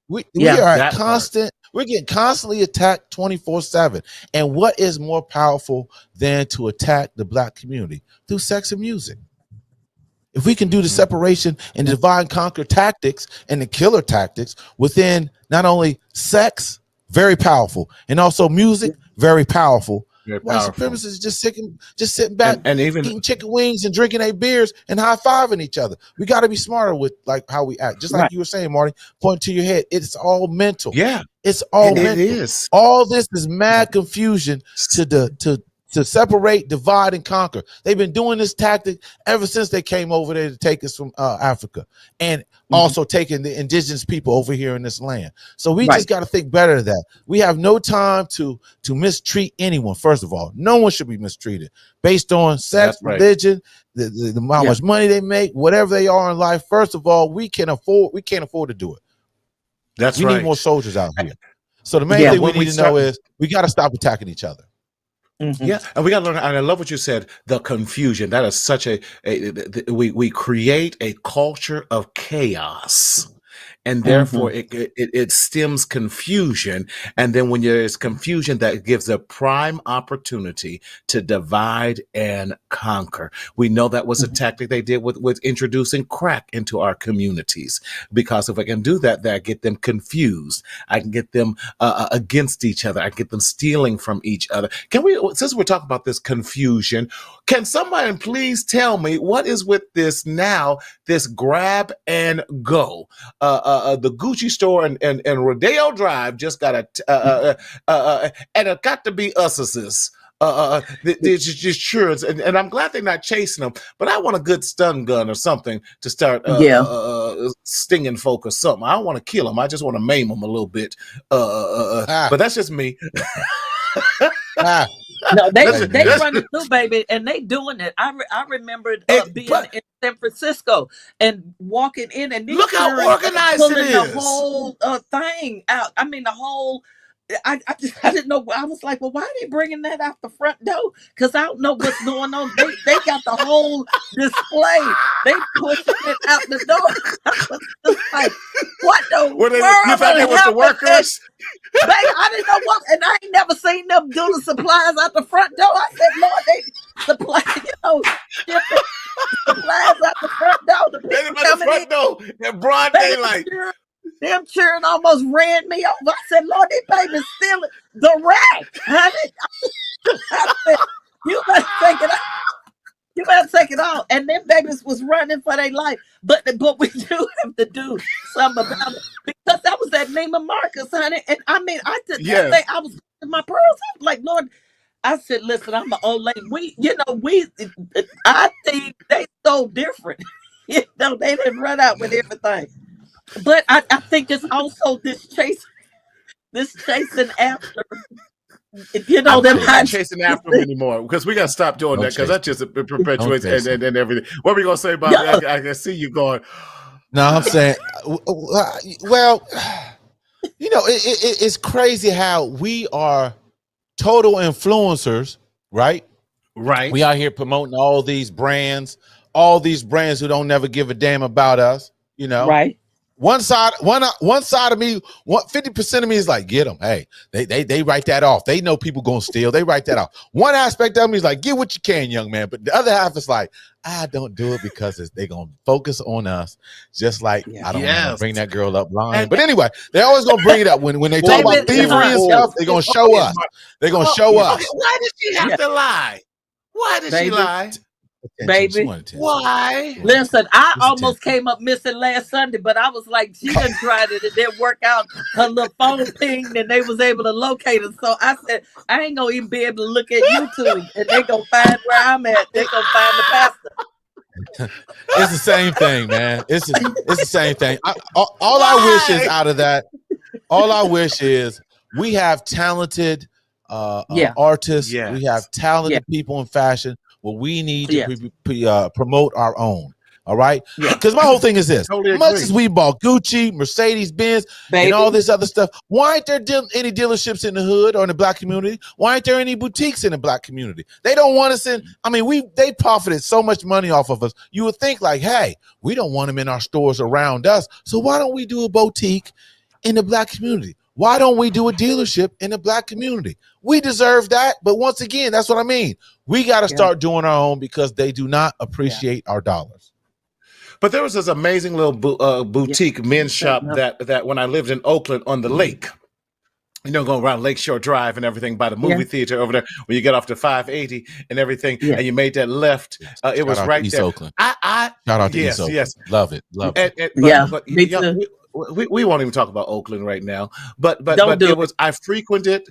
We
Yeah.
are at
That part.
we're getting constantly attacked 24/7. And what is more powerful than to attack the black community? Through sex and music. If we can do the
Mm-hmm.
separation and divide and conquer tactics and the killer tactics within not only sex, very powerful, and also music, very powerful.
Very
White
powerful.
supremacists just sitting back,
And even
eating chicken wings and drinking their beers and high-fiving each other. We got to be smarter with like how we act. Just like
Right.
you were saying, Marty, pointing to your head. It's all mental.
yeah,
It's all
it
mental.
is.
All this is mad confusion to separate, divide, and conquer. They've been doing this tactic ever since they came over there to take us from Africa, and also taking the indigenous people over here in this land. So we
Right.
just got to think better of that. We have no time to mistreat anyone. First of all, no one should be mistreated based on sex,
That's right.
religion, how
Yeah.
much money they make, whatever they are in life. First of all, we can't afford to do it.
That's
We
right.
need more soldiers out here. So the main
Yeah.
thing we
When we
need to know
start-
is we got to stop attacking each other.
Mhm.
Yeah, and we got to learn. And I love what you said. The confusion. That is such we create a culture of chaos, and therefore it stems confusion. And then when there's confusion, that gives a prime opportunity to divide and conquer. We know that was a tactic they did with introducing crack into our communities, because if I can do that, I get them confused. I can get them against each other. I can get them stealing from each other. Can we, since we're talking about this confusion, can somebody please tell me what is with this now, this grab and go? The Gucci store and Rodeo Drive just got and it got to be us's. They're just sure, and I'm glad they're not chasing them. But I want a good stun gun or something to start stinging folk or something. I don't want to kill them. I just want to maim them a little bit. But that's just me.
Ah,
No, they
That's-
run it through, baby, and they doing it. I remembered being
but-
in San Francisco and walking in, and these
Look how
children
organized
pulling
it
the
is.
whole thing out. I mean, the whole. I didn't know. I was like, well, why are they bringing that out the front door? Because I don't know what's going on. They got the whole display. They pushing it out the door. I was just like, what the
Were they,
world?
you thought they was the workers?
Baby, I didn't know what, and I ain't never seen them do the supplies out the front door. I said, Lord, they supply, shipping supplies out the front door. The
They
people
by the
coming
front
in,
door in broad
baby,
daylight.
them children almost ran me over. I said, Lord, these babies stealing the rack, honey. I said, you better take it out. You better take it all. And them babies was running for their life. But we do have to do something about it. Because that was that Neiman Marcus, honey. And I mean, I did that
Yes.
thing. I was in my pearls. I was like, Lord, I said, listen, I'm an old lady. I think they so different. They didn't run out with everything. But I think it's also this chasing after,
I'm
them
not
hot
chasing after him anymore because we got to stop doing
Don't
that because
chase
that just
Don't
perpetuates
chase
and everything. What are we going to say, Bobby?
yeah,
I can see you going,
No, I'm saying, well, it's crazy how we are total influencers, right?
right?
We out here promoting all these brands who don't never give a damn about us.
right.
One side of me, 50% of me is like, get them. Hey, they write that off. They know people gonna steal. They write that off. One aspect of me is like, get what you can, young man. But the other half is like, I don't do it because they gonna focus on us. Just like
Yeah.
I don't want to
Yes.
bring that girl up lying.
And,
But anyway, they always gonna bring it up when they talk
Baby,
about thievery and
it's
stuff. They're gonna show us. They're gonna show
yeah,
us.
okay, why did she have
yeah,
to lie? Why did she
baby,
lie?
Attention. She
baby.
wanted attention.
Why?
Listen, I
Just
almost
attention.
came up missing last Sunday, but I was like, she done tried it. It didn't work out. Her little phone pinged and they was able to locate her. So I said, I ain't gonna even be able to look at YouTube and they gonna find where I'm at. They gonna find the pastor.
It's the same thing, man. It's the same thing. All I wish is
Why?
out of that. All I wish is we have talented
Yeah,
artists.
Yes.
We have talented people in fashion. Well, we need to
yeah,
promote our own. All right,
yeah,
because my whole thing is this:
Totally
much
agree.
as we bought Gucci, Mercedes Benz, and all
baby.
this other stuff, why aren't there any dealerships in the hood or in the black community? Why aren't there any boutiques in the black community? They don't want us in. I mean, they profited so much money off of us. You would think like, hey, we don't want them in our stores around us, so why don't we do a boutique in the black community? Why don't we do a dealership in the black community? We deserve that, but once again, that's what I mean. We got to
Yeah,
start doing our own because they do not appreciate our dollars.
But there was this amazing little boutique men's shop that when I lived in Oakland on the lake, going around Lakeshore Drive and everything by the
yeah,
movie theater over there, when you get off to 580 and everything,
yeah.
and you made that left,
Yes.
it
Shout
was
out to
right
East
there.
Oakland.
I
Shout out to East
yes,
Oakland.
yes.
Love it. Love it.
Yeah,
But
me too.
we won't even talk about Oakland right now. But
Don't do
it
it.
was I frequented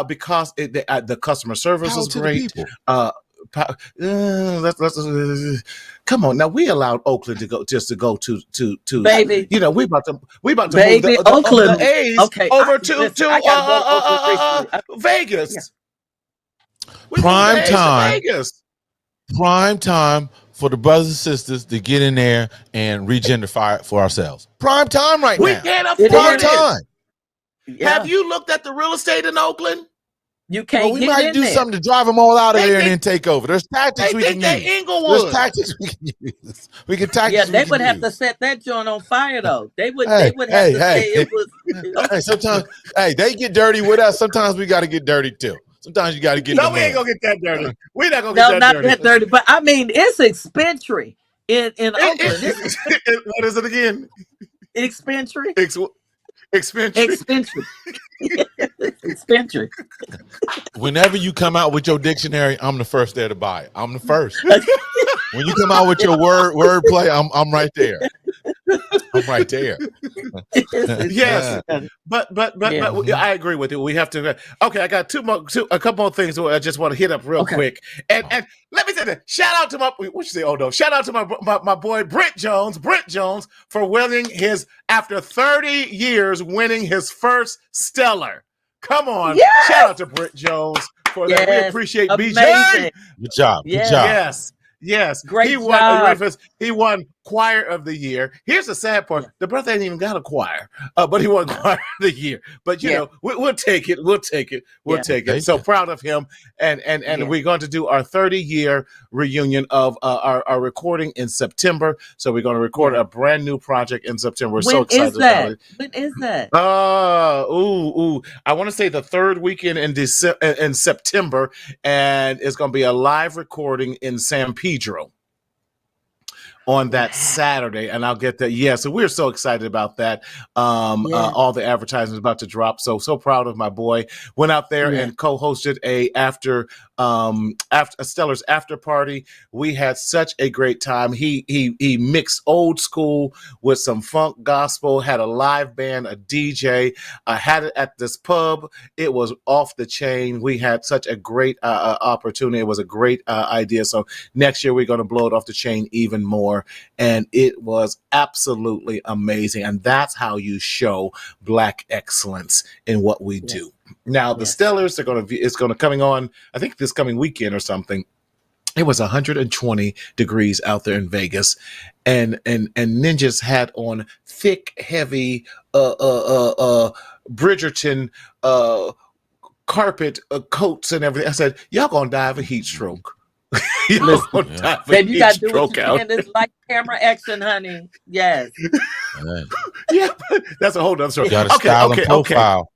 because the customer service
Power
was
to the
great.
people.
Let's come on now. We allowed Oakland to go
Baby,
we about to move
baby,
the
Oakland.
A's
Okay,
over to
listen, I gotta go to Oakland recently.
Vegas.
Yeah,
We moved the
Prime
A's to
time.
Vegas.
Prime time for the brothers and sisters to get in there and regenderify it for ourselves. Prime time right
We
now.
can't
it
Prime
afford
is.
it.
time.
Yeah,
Have you looked at the real estate in Oakland?
you
Well,
can't
we
get
might
in
do
there.
something to drive them all out of
They
there and
think
then take over. There's tactics
they
we
think
can
they
use. There's
Inglewood.
tactics we can use. We can
Yeah,
tactics we
they
can
would have to
use.
set that joint on fire though. They would
Hey,
have to say
hey.
it was
Hey, sometimes, hey, they get dirty with us. Sometimes we got to get dirty too. Sometimes you got to get
No,
the
we ain't
man.
gonna get that dirty. We're not gonna
no,
get that
not
dirty.
that dirty. But I mean it's expensive in Oakland. It's
What is it again?
expensive.
Expensive.
Expensive. Expensive.
Whenever you come out with your dictionary, I'm the first there to buy it. I'm the first. When you come out with your word play, I'm right there. I'm right there.
Yes, but
Yeah.
I agree with you. We have to. Okay, I got a couple more things I just want to hit up real
Okay.
quick. And let me say that. Shout out to my what you say? Oh no! Shout out to my boy Brent Jones for winning his after 30 years winning his first stellar. Come on!
Yes!
Shout out to Brent Jones for that. We
Yes.
appreciate BJ.
Amazing.
Good job. Good
Yeah.
job.
Yes.
Great
He won.
job.
He won Choir of the Year. Here's the sad part: the brother ain't even got a choir, but he won Choir of the Year. But you
Yeah.
know, we'll take it. We'll take it. We'll
Yeah.
take it. So proud of him. And
Yeah.
we're going to do our 30-year reunion of our recording in September. So we're going to record
Yeah.
a brand new project in September. We're so
When
excited
is
about
that?
it.
When is that?
I want to say the third weekend in September, and it's going to be a live recording in San Pedro on that Saturday, and I'll get that. Yeah, so we're so excited about that.
Yeah.
All the advertising is about to drop. So proud of my boy. Went out there
Yeah.
and co-hosted a Stellar's after party. We had such a great time. He mixed old school with some funk gospel, had a live band, a DJ. Had it at this pub. It was off the chain. We had such a great opportunity. It was a great idea. So next year we're going to blow it off the chain even more. more, and it was absolutely amazing. And that's how you show Black excellence in what we
Yes.
do. Now, the
Yes.
Stellars are going to it's going to coming on, I think this coming weekend or something. It was 120 degrees out there in Vegas, and ninjas had on thick, heavy Bridgerton carpet coats and everything. I said, "Y'all gonna die of a heat stroke." Y'all
Listen,
gonna
Yeah.
die of a
Baby, you
heat
gotta do what
stroke
you
out.
can. It's like camera action, honey. Yes,
Man,
Yeah, that's a whole other story.
you got a
Okay,
style
okay,
and
okay.
profile.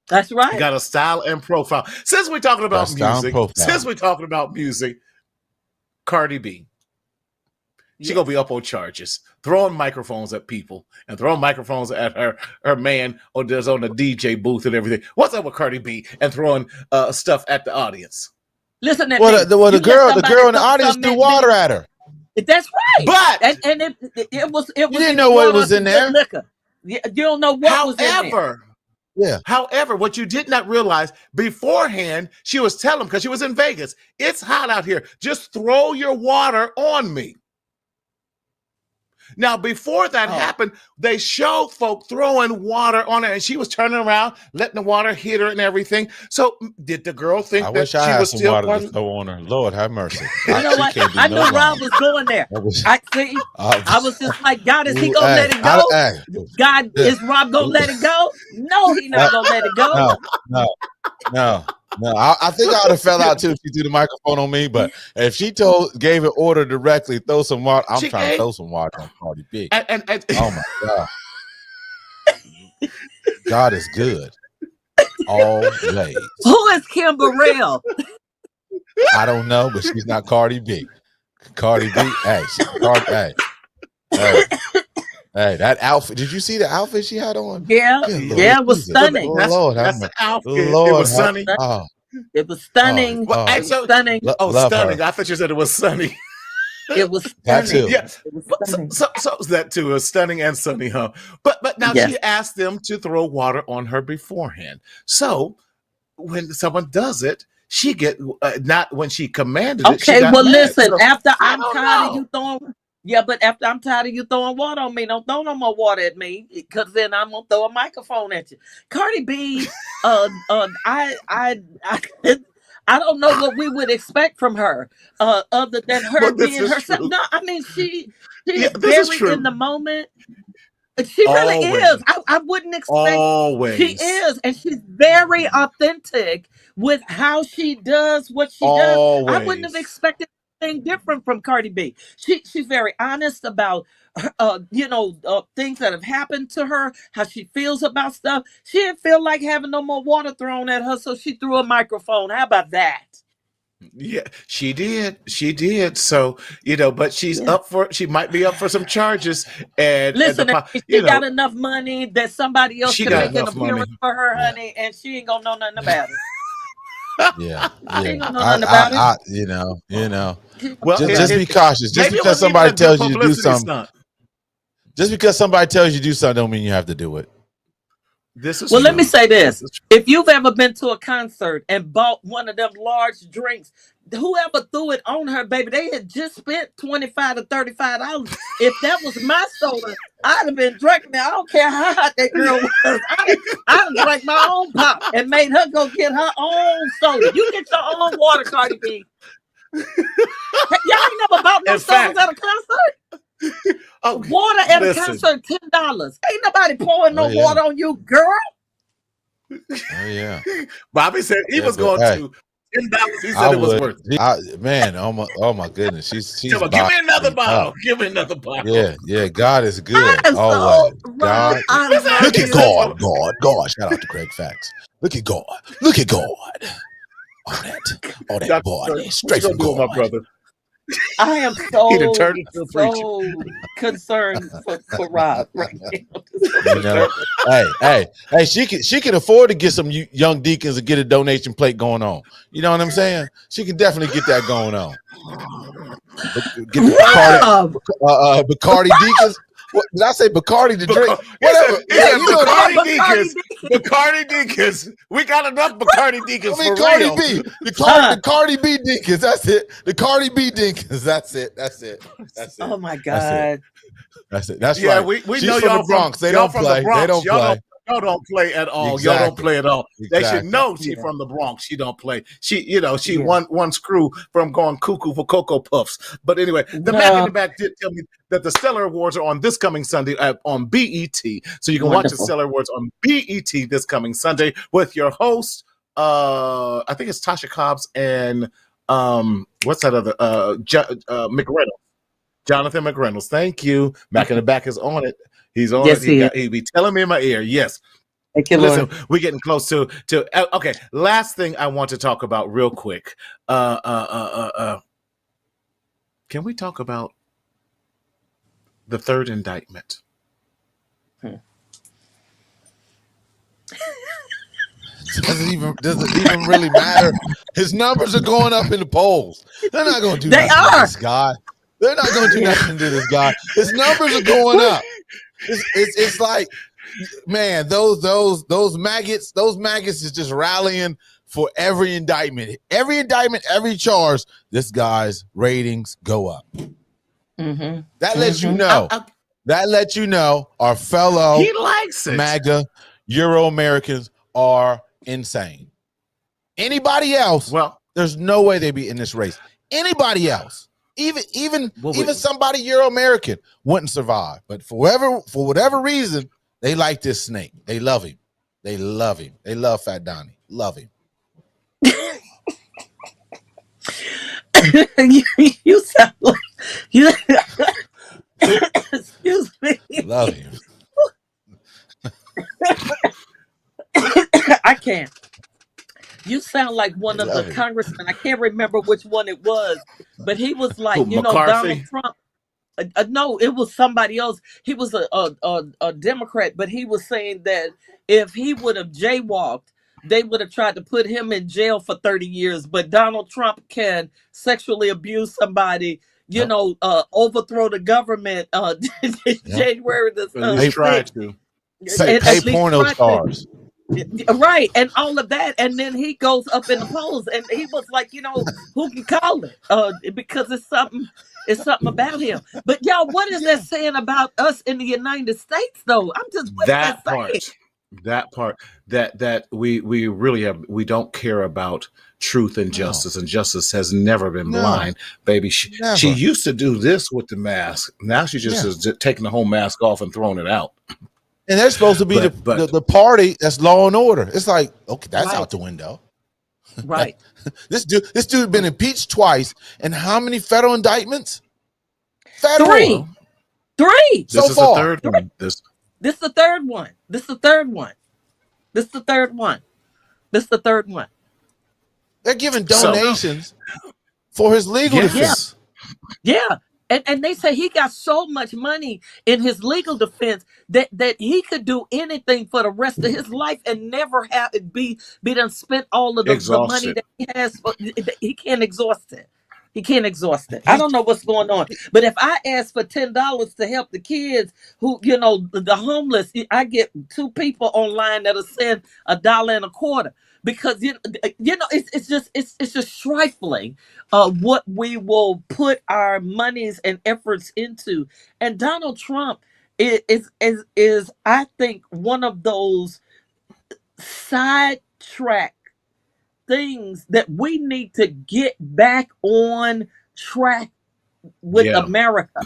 that's
You
right.
got a style and profile. Since we're talking about
style and
music,
profile.
Cardi B. She
Yes.
gonna be up on charges, throwing microphones at people and throwing microphones at her man or does on the DJ booth and everything. What's up with Cardi B and throwing stuff at the audience?
Listen at
Well,
me.
the
You let
girl in
somebody
the
throw
audience
something
threw
at
water
me.
at her.
That's right.
But
And it was
You didn't
either
know what
water or
was in
some good
there.
liquor. You don't know what was in there.
Yeah.
however, what you did not realize beforehand, she was telling because she was in Vegas. It's hot out here. Just throw your water on me. Now, before that
Oh.
happened, they showed folk throwing water on her, and she was turning around, letting the water hit her and everything. So, did the girl think
I
that
wish I
she
had
was
some
still
water
part
to
of?
throw on her. Lord have mercy.
You know
She
what?
can't do
I
no
knew Rob
wrong.
was going there.
I was-
I see. I was just like, God, is he
Ooh,
gonna
hey,
let it go?
hey,
God,
yeah.
is Rob gonna let it go? No, he not gonna let it go.
no. I think I would have fell out too if she threw the microphone on me. But if she gave an order directly, throw some water. I'm
She
trying to
gave-
throw some water on Cardi B.
And
Oh my God. God is good. Always.
Who is Kim Burrell?
I don't know, but she's not Cardi B. Cardi B, hey, hey, that outfit. Did you see the outfit she had on?
Yeah,
Good Lord
yeah, it was
Jesus.
stunning.
Oh, Lord,
that's
have
the outfit.
Lord,
it was
have-
sunny.
Oh,
It was stunning.
Oh,
Well,
It was
so-
stunning.
love
stunning.
her.
I thought you said it was sunny.
It was
That
stunning.
too.
Yeah.
It was
But
stunning.
so is that too. It was stunning and sunny, huh? But now
Yes.
she asked them to throw water on her beforehand. So when someone does it, she get not when she commanded it. She
Okay,
got
well,
mad.
listen.
So,
After
I
I'm
don't
tired of
know.
you throwing, yeah, but after I'm tired of you throwing water on me, don't throw no more water at me, because then I'm gonna throw a microphone at you. Cardi B, I don't know what we would expect from her, other than her
Well, this
being
is
herself.
true.
No, I mean she's
Yeah, this is
very
true.
in the moment. She really
Always.
is. I wouldn't expect.
Always.
She is, and she's very authentic with how she does what she does. I wouldn't have
Always.
expected anything different from Cardi B. She's very honest about things that have happened to her, how she feels about stuff. She didn't feel like having no more water thrown at her, so she threw a microphone. How about that?
Yeah, she did. She did. So, but she's
Yeah.
she might be up for some charges. And
Listen, she got enough money that somebody else
She
can
got
make an
enough money.
appearance for her,
Yeah.
honey, and she ain't gonna know nothing about it.
Yeah,
She ain't
yeah.
gonna know nothing about it.
I
well,
just be cautious. Just
maybe it
because
wasn't even
somebody
a good
tells you to do
publicity
something,
stunt.
just because somebody tells you to do something, don't mean you have to do it.
This is
Well, let
true.
me say this.
This is true.
If you've ever been to a concert and bought one of them large drinks, whoever threw it on her, baby, they had just spent $25 to $35. If that was my soda, I'd have been drinking it. I don't care how hot that girl was. I'd have drank my own pop and made her go get her own soda. You get your own water, Cardi B. Y'all ain't never bought no
In
sodas
fact-
at a concert?
Oh,
Water at
listen.
a concert, $10. Ain't nobody pouring no
Oh, yeah.
water on you, girl.
Oh yeah,
Bobby said he
Yeah,
was
but
going
hey,
to $10. He said
I
it was
would.
worth it.
Man, oh my goodness, she's
Give me another
bottling
bottle.
up.
Give me another bottle.
Yeah. God is good
I am so
always.
Rob,
God,
I
Listen,
love
look at
you.
God. Shout out to Craig Facts. Look at God. All that
Dr.
body,
What you
straight
gonna
from
do with my
God.
brother?
I am
He done turned into a preacher.
so concerned for Rob right now.
You know, hey, she can afford to get some young deacons to get a donation plate going on. You know what I'm saying? She can definitely get that going on. Get the
Rob!
Bacardi deacons. What, did I say Bacardi to drink?
Bacardi,
Whatever. Yeah, you know what I mean?
Bacardi Deacons. Bacardi Deacons. We got enough Bacardi Deacons
I mean,
for
Cardi
real.
B, the Cardi B Dinkins. That's it. The Cardi B Dinkins. That's it. That's it. That's it.
Oh my
That's it.
God.
That's it. That's
Yeah,
right.
we
She's
know
from
y'all
the Bronx.
From,
They
y'all
don't
from
play.
the Bronx.
They don't play.
Y'all don't play at all. Y'all
Exactly.
don't play at all. They should
Exactly.
know she
Yeah.
from the Bronx. She don't play. She
Yeah.
one screw from going cuckoo for Cocoa Puffs. But anyway, the Mac in the Back did tell me that the Stellar Awards are on this coming Sunday on BET. So you can watch the
Wonderful.
Stellar Awards on BET this coming Sunday with your host, I think it's Tasha Cobbs and what's that other McReynolds. Jonathan McReynolds. Thank you. Mac in the Back is on it. He's on
Yes,
it. He be telling me in my ear. Yes.
Thank you,
Listen,
Lord.
we're getting close to okay. Last thing I want to talk about real quick. Can we talk about the third indictment?
Doesn't even really matter. His numbers are going up in the polls. They're not going to do
They
nothing to
are.
this guy. They're not going to do nothing to this guy. His numbers are going up. It's like, man, those maggots is just rallying for every indictment, every charge. This guy's ratings go up.
Mm-hmm.
That lets you know. That lets you know our fellow
He likes it.
MAGA Euro Americans are insane. Anybody else?
Well,
There's no way they'd be in this race. Anybody else, even
Well,
somebody Euro American wouldn't survive. But for whatever reason, they like this snake. They love him. They love him. They love Fat Donnie. Love him.
You sound like you. Excuse me.
Love him.
I can't. You sound like one of
Love
the
it.
congressmen. I can't remember which one it was, but he was like,
Who,
Donald
McCarthy?
Trump. No, it was somebody else. He was a Democrat, but he was saying that if he would have jaywalked, they would have tried to put him in jail for 30 years. But Donald Trump can sexually abuse somebody,
Yep.
overthrow the government. January the
At
Hey,
least try
6th.
to.
Pay
At least
porno
try to.
stars.
Right, and all of that, and then he goes up in the polls, and he was like, who can call it? Because it's something about him. But y'all, what is that saying about us in the United States, though? I'm just what is
That
that saying?
part that we really we don't care about truth and justice, and justice has never been
No.
blind, baby. She
Never.
used to do this with the mask. Now she just is taking the whole mask off and throwing it out.
And they're supposed to be
But-
the party that's law and order. It's like, okay, that's
Right.
out the window.
Right.
This dude been impeached twice, and how many federal indictments? Federal.
Three.
This
So
is
far.
the third one.
This is the third one. This is the third one. This is the third one. This is the third one.
They're giving
So-
donations for his legal
Yes.
defense.
Yeah. And they say he got so much money in his legal defense that he could do anything for the rest of his life and never have it be done spent all of the money
Exhausted.
that he has. He can't exhaust it. He can't exhaust it. I don't know what's going on. But if I ask for $10 to help the kids who, the homeless, I get 2 people online that'll send $1.25. Because it's just trifling what we will put our monies and efforts into. And Donald Trump is I think one of those sidetrack things that we need to get back on track with
Yeah.
America.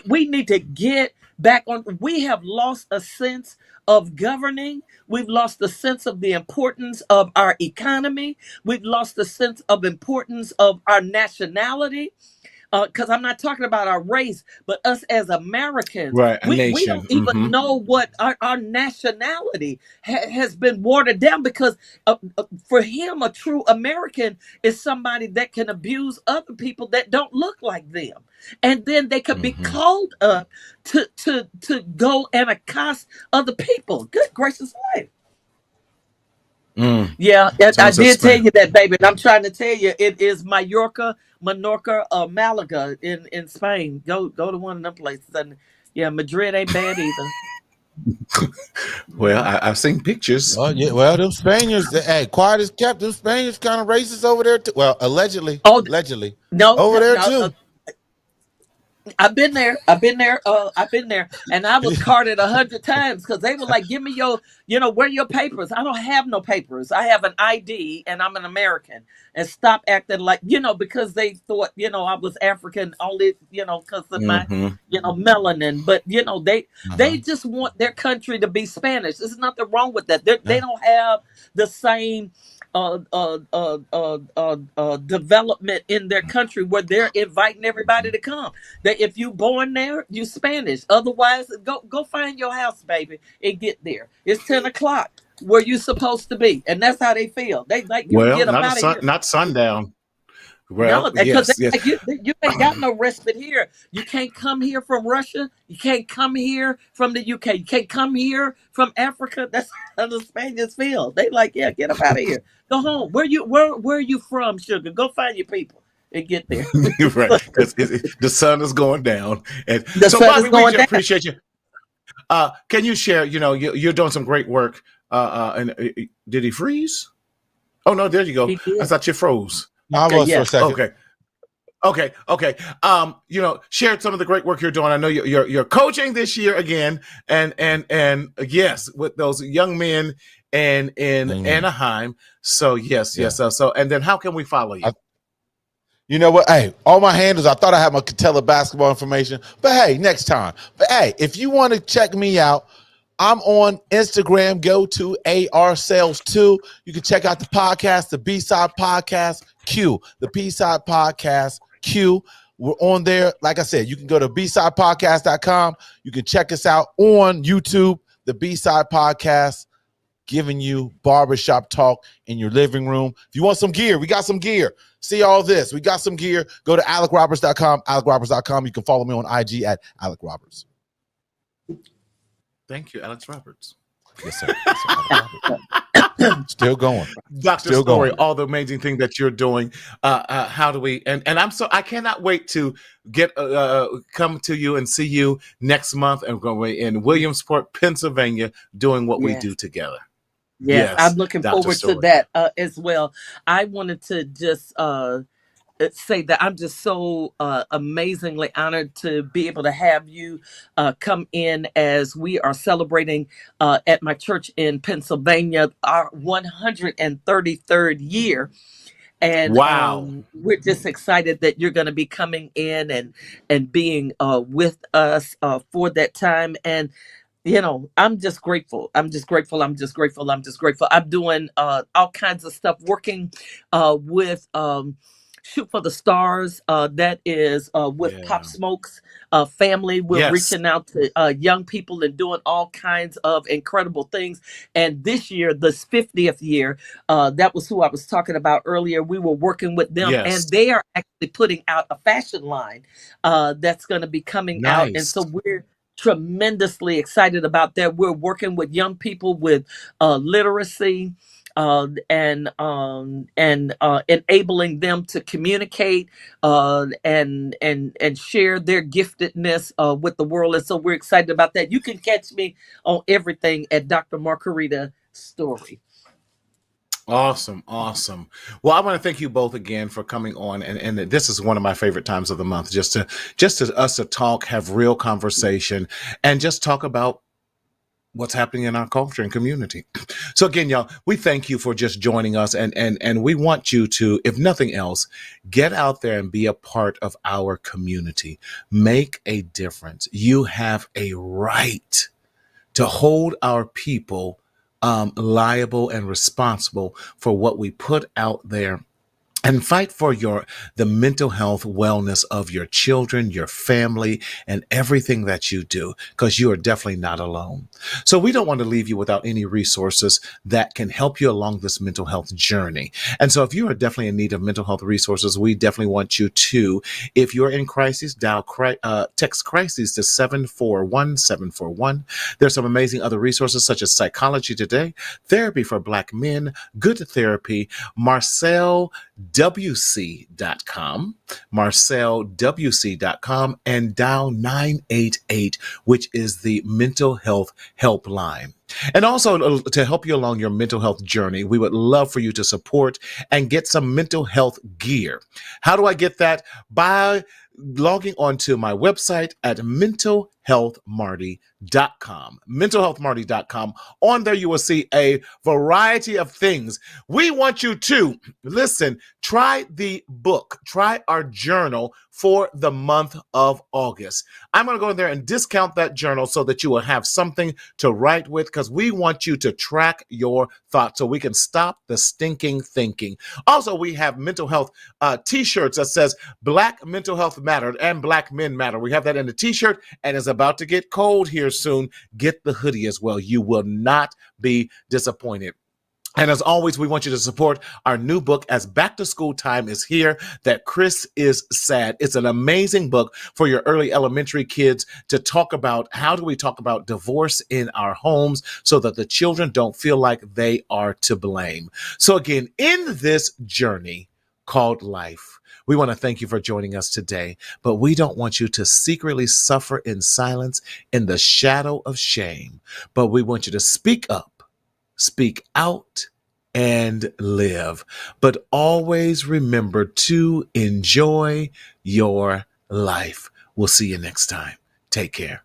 We need to get back on. We have lost a sense of governing. We've lost the sense of the importance of our economy. We've lost the sense of importance of our nationality. Because I'm not talking about our race, but us as Americans.
Right, a
We
nation.
don't even
Mhm.
know what our nationality has been watered down because for him, a true American is somebody that can abuse other people that don't look like them. And then they could be
Mhm.
called up to go and accost other people. Good gracious life. Yeah, I
Sounds
did tell
Spain.
you that, baby. And I'm trying to tell you, it is Menorca, Malaga in Spain. Go to one of them places, and Yeah, Madrid ain't bad either.
Well, I've seen pictures.
Oh yeah, well, them Spaniards, hey, quiet as kept. Them Spaniards kind of racist over there too. Well, allegedly,
Oh no,
over there
no,
too.
I've been there. I've been there. I've been there, and I was carded 100 times because they were like, "Give me your, where are your papers?" I don't have no papers. I have an ID, and I'm an American. And stop acting like, because they thought, I was African only, because of my,
Hmm.
melanin. But they
Uh-huh.
just want their country to be Spanish. There's nothing wrong with that. They
Yeah.
don't have the same development in their country where they're inviting everybody to come. That if you born there, you Spanish. Otherwise, go find your house, baby, and get there. It's 10 o'clock where you supposed to be, and that's how they feel. They like you
Well,
get up out of here.
not sundown.
No,
Well,
because
yes, yes.
like, you ain't got no respite here. You can't come here from Russia. You can't come here from the UK. You can't come here from Africa. That's how the Spaniards feel. They like, yeah, get up out of here. Go home. Where are you from, sugar? Go find your people and get there.
Right, because the sun is going down, and
The
so
sun is
Bobby, we
going
just
down.
appreciate you. Can you share? You're doing some great work. Did he freeze? Oh no, there you go.
He
I
did.
thought you froze.
No, I
Okay,
was for a
yes.
second.
Okay. Share some of the great work you're doing. I know you're coaching this year again, and yes, with those young men in
Mhm.
Anaheim. So yes.
Yeah.
So and then how can we follow you?
You know what? Hey, all my handles, I thought I had my Catella basketball information, but hey, next time. But hey, if you want to check me out, I'm on Instagram. Go to AR Sales 2. You can check out the podcast, the B-Side Podcast Q, the B-Side Podcast Q. We're on there. Like I said, you can go to bsidepodcast.com. You can check us out on YouTube, the B-Side Podcast, giving you barbershop talk in your living room. If you want some gear, we got some gear. See all this. We got some gear. Go to AlecRoberts.com, AlecRoberts.com. You can follow me on IG at AlecRoberts.
Thank you, Alex Roberts.
Yes, sir. Yes, sir. Alec Roberts. Still going.
Dr.
Still
Story,
going.
all the amazing thing that you're doing. How do we? And I cannot wait to get come to you and see you next month and go in Williamsport, Pennsylvania, doing what we
Yes.
do together.
Yes, I'm looking
Dr.
forward to
Story.
that as well. I wanted to just say that I'm just so amazingly honored to be able to have you come in as we are celebrating at my church in Pennsylvania our 133rd year. And
Wow.
we're just excited that you're going to be coming in and being with us for that time. And I'm just grateful. I'm just grateful. I'm just grateful. I'm just grateful. I'm doing all kinds of stuff, working with Shoot for the Stars. That is with
Yeah.
Pop Smoke's family. We're
Yes.
reaching out to young people and doing all kinds of incredible things. And this year, this 50th year, that was who I was talking about earlier. We were working with them,
Yes.
and they are actually putting out a fashion line that's going to be coming out. And
Nice.
so we're tremendously excited about that. We're working with young people with literacy and enabling them to communicate and share their giftedness with the world. And so we're excited about that. You can catch me on everything at Dr. Margarita Story.
Awesome. Well, I want to thank you both again for coming on, and this is one of my favorite times of the month, just to us to talk, have real conversation, and just talk about what's happening in our culture and community. So again, y'all, we thank you for just joining us, and we want you to, if nothing else, get out there and be a part of our community. Make a difference. You have a right to hold our people liable and responsible for what we put out there, and fight for the mental health wellness of your children, your family, and everything that you do, because you are definitely not alone. So we don't want to leave you without any resources that can help you along this mental health journey. And so if you are definitely in need of mental health resources, we definitely want you to, if you're in crisis, text crises to 741-741. There's some amazing other resources such as Psychology Today, Therapy for Black Men, Good Therapy, Marcel marcelwc.com, marcelwc.com, and dial 988, which is the mental health helpline. And also to help you along your mental health journey, we would love for you to support and get some mental health gear. How do I get that? By logging onto my website at mentalhealthmarty.com. Mentalhealthmarty.com. On there, you will see a variety of things. We want you to listen, try the book, try our journal for the month of August. I'm going to go in there and discount that journal so that you will have something to write with, because we want you to track your thoughts so we can stop the stinking thinking. Also, we have mental health t-shirts that says Black Mental Health Matter and Black Men Matter. We have that in the t-shirt, and it's about to get cold here soon. Get the hoodie as well. You will not be disappointed. And as always, we want you to support our new book as back to school time is here, That Chris is Sad. It's an amazing book for your early elementary kids to talk about how do we talk about divorce in our homes so that the children don't feel like they are to blame. So again, in this journey called life, we want to thank you for joining us today, but we don't want you to secretly suffer in silence in the shadow of shame, but we want you to speak up, speak out, and live. But always remember to enjoy your life. We'll see you next time. Take care.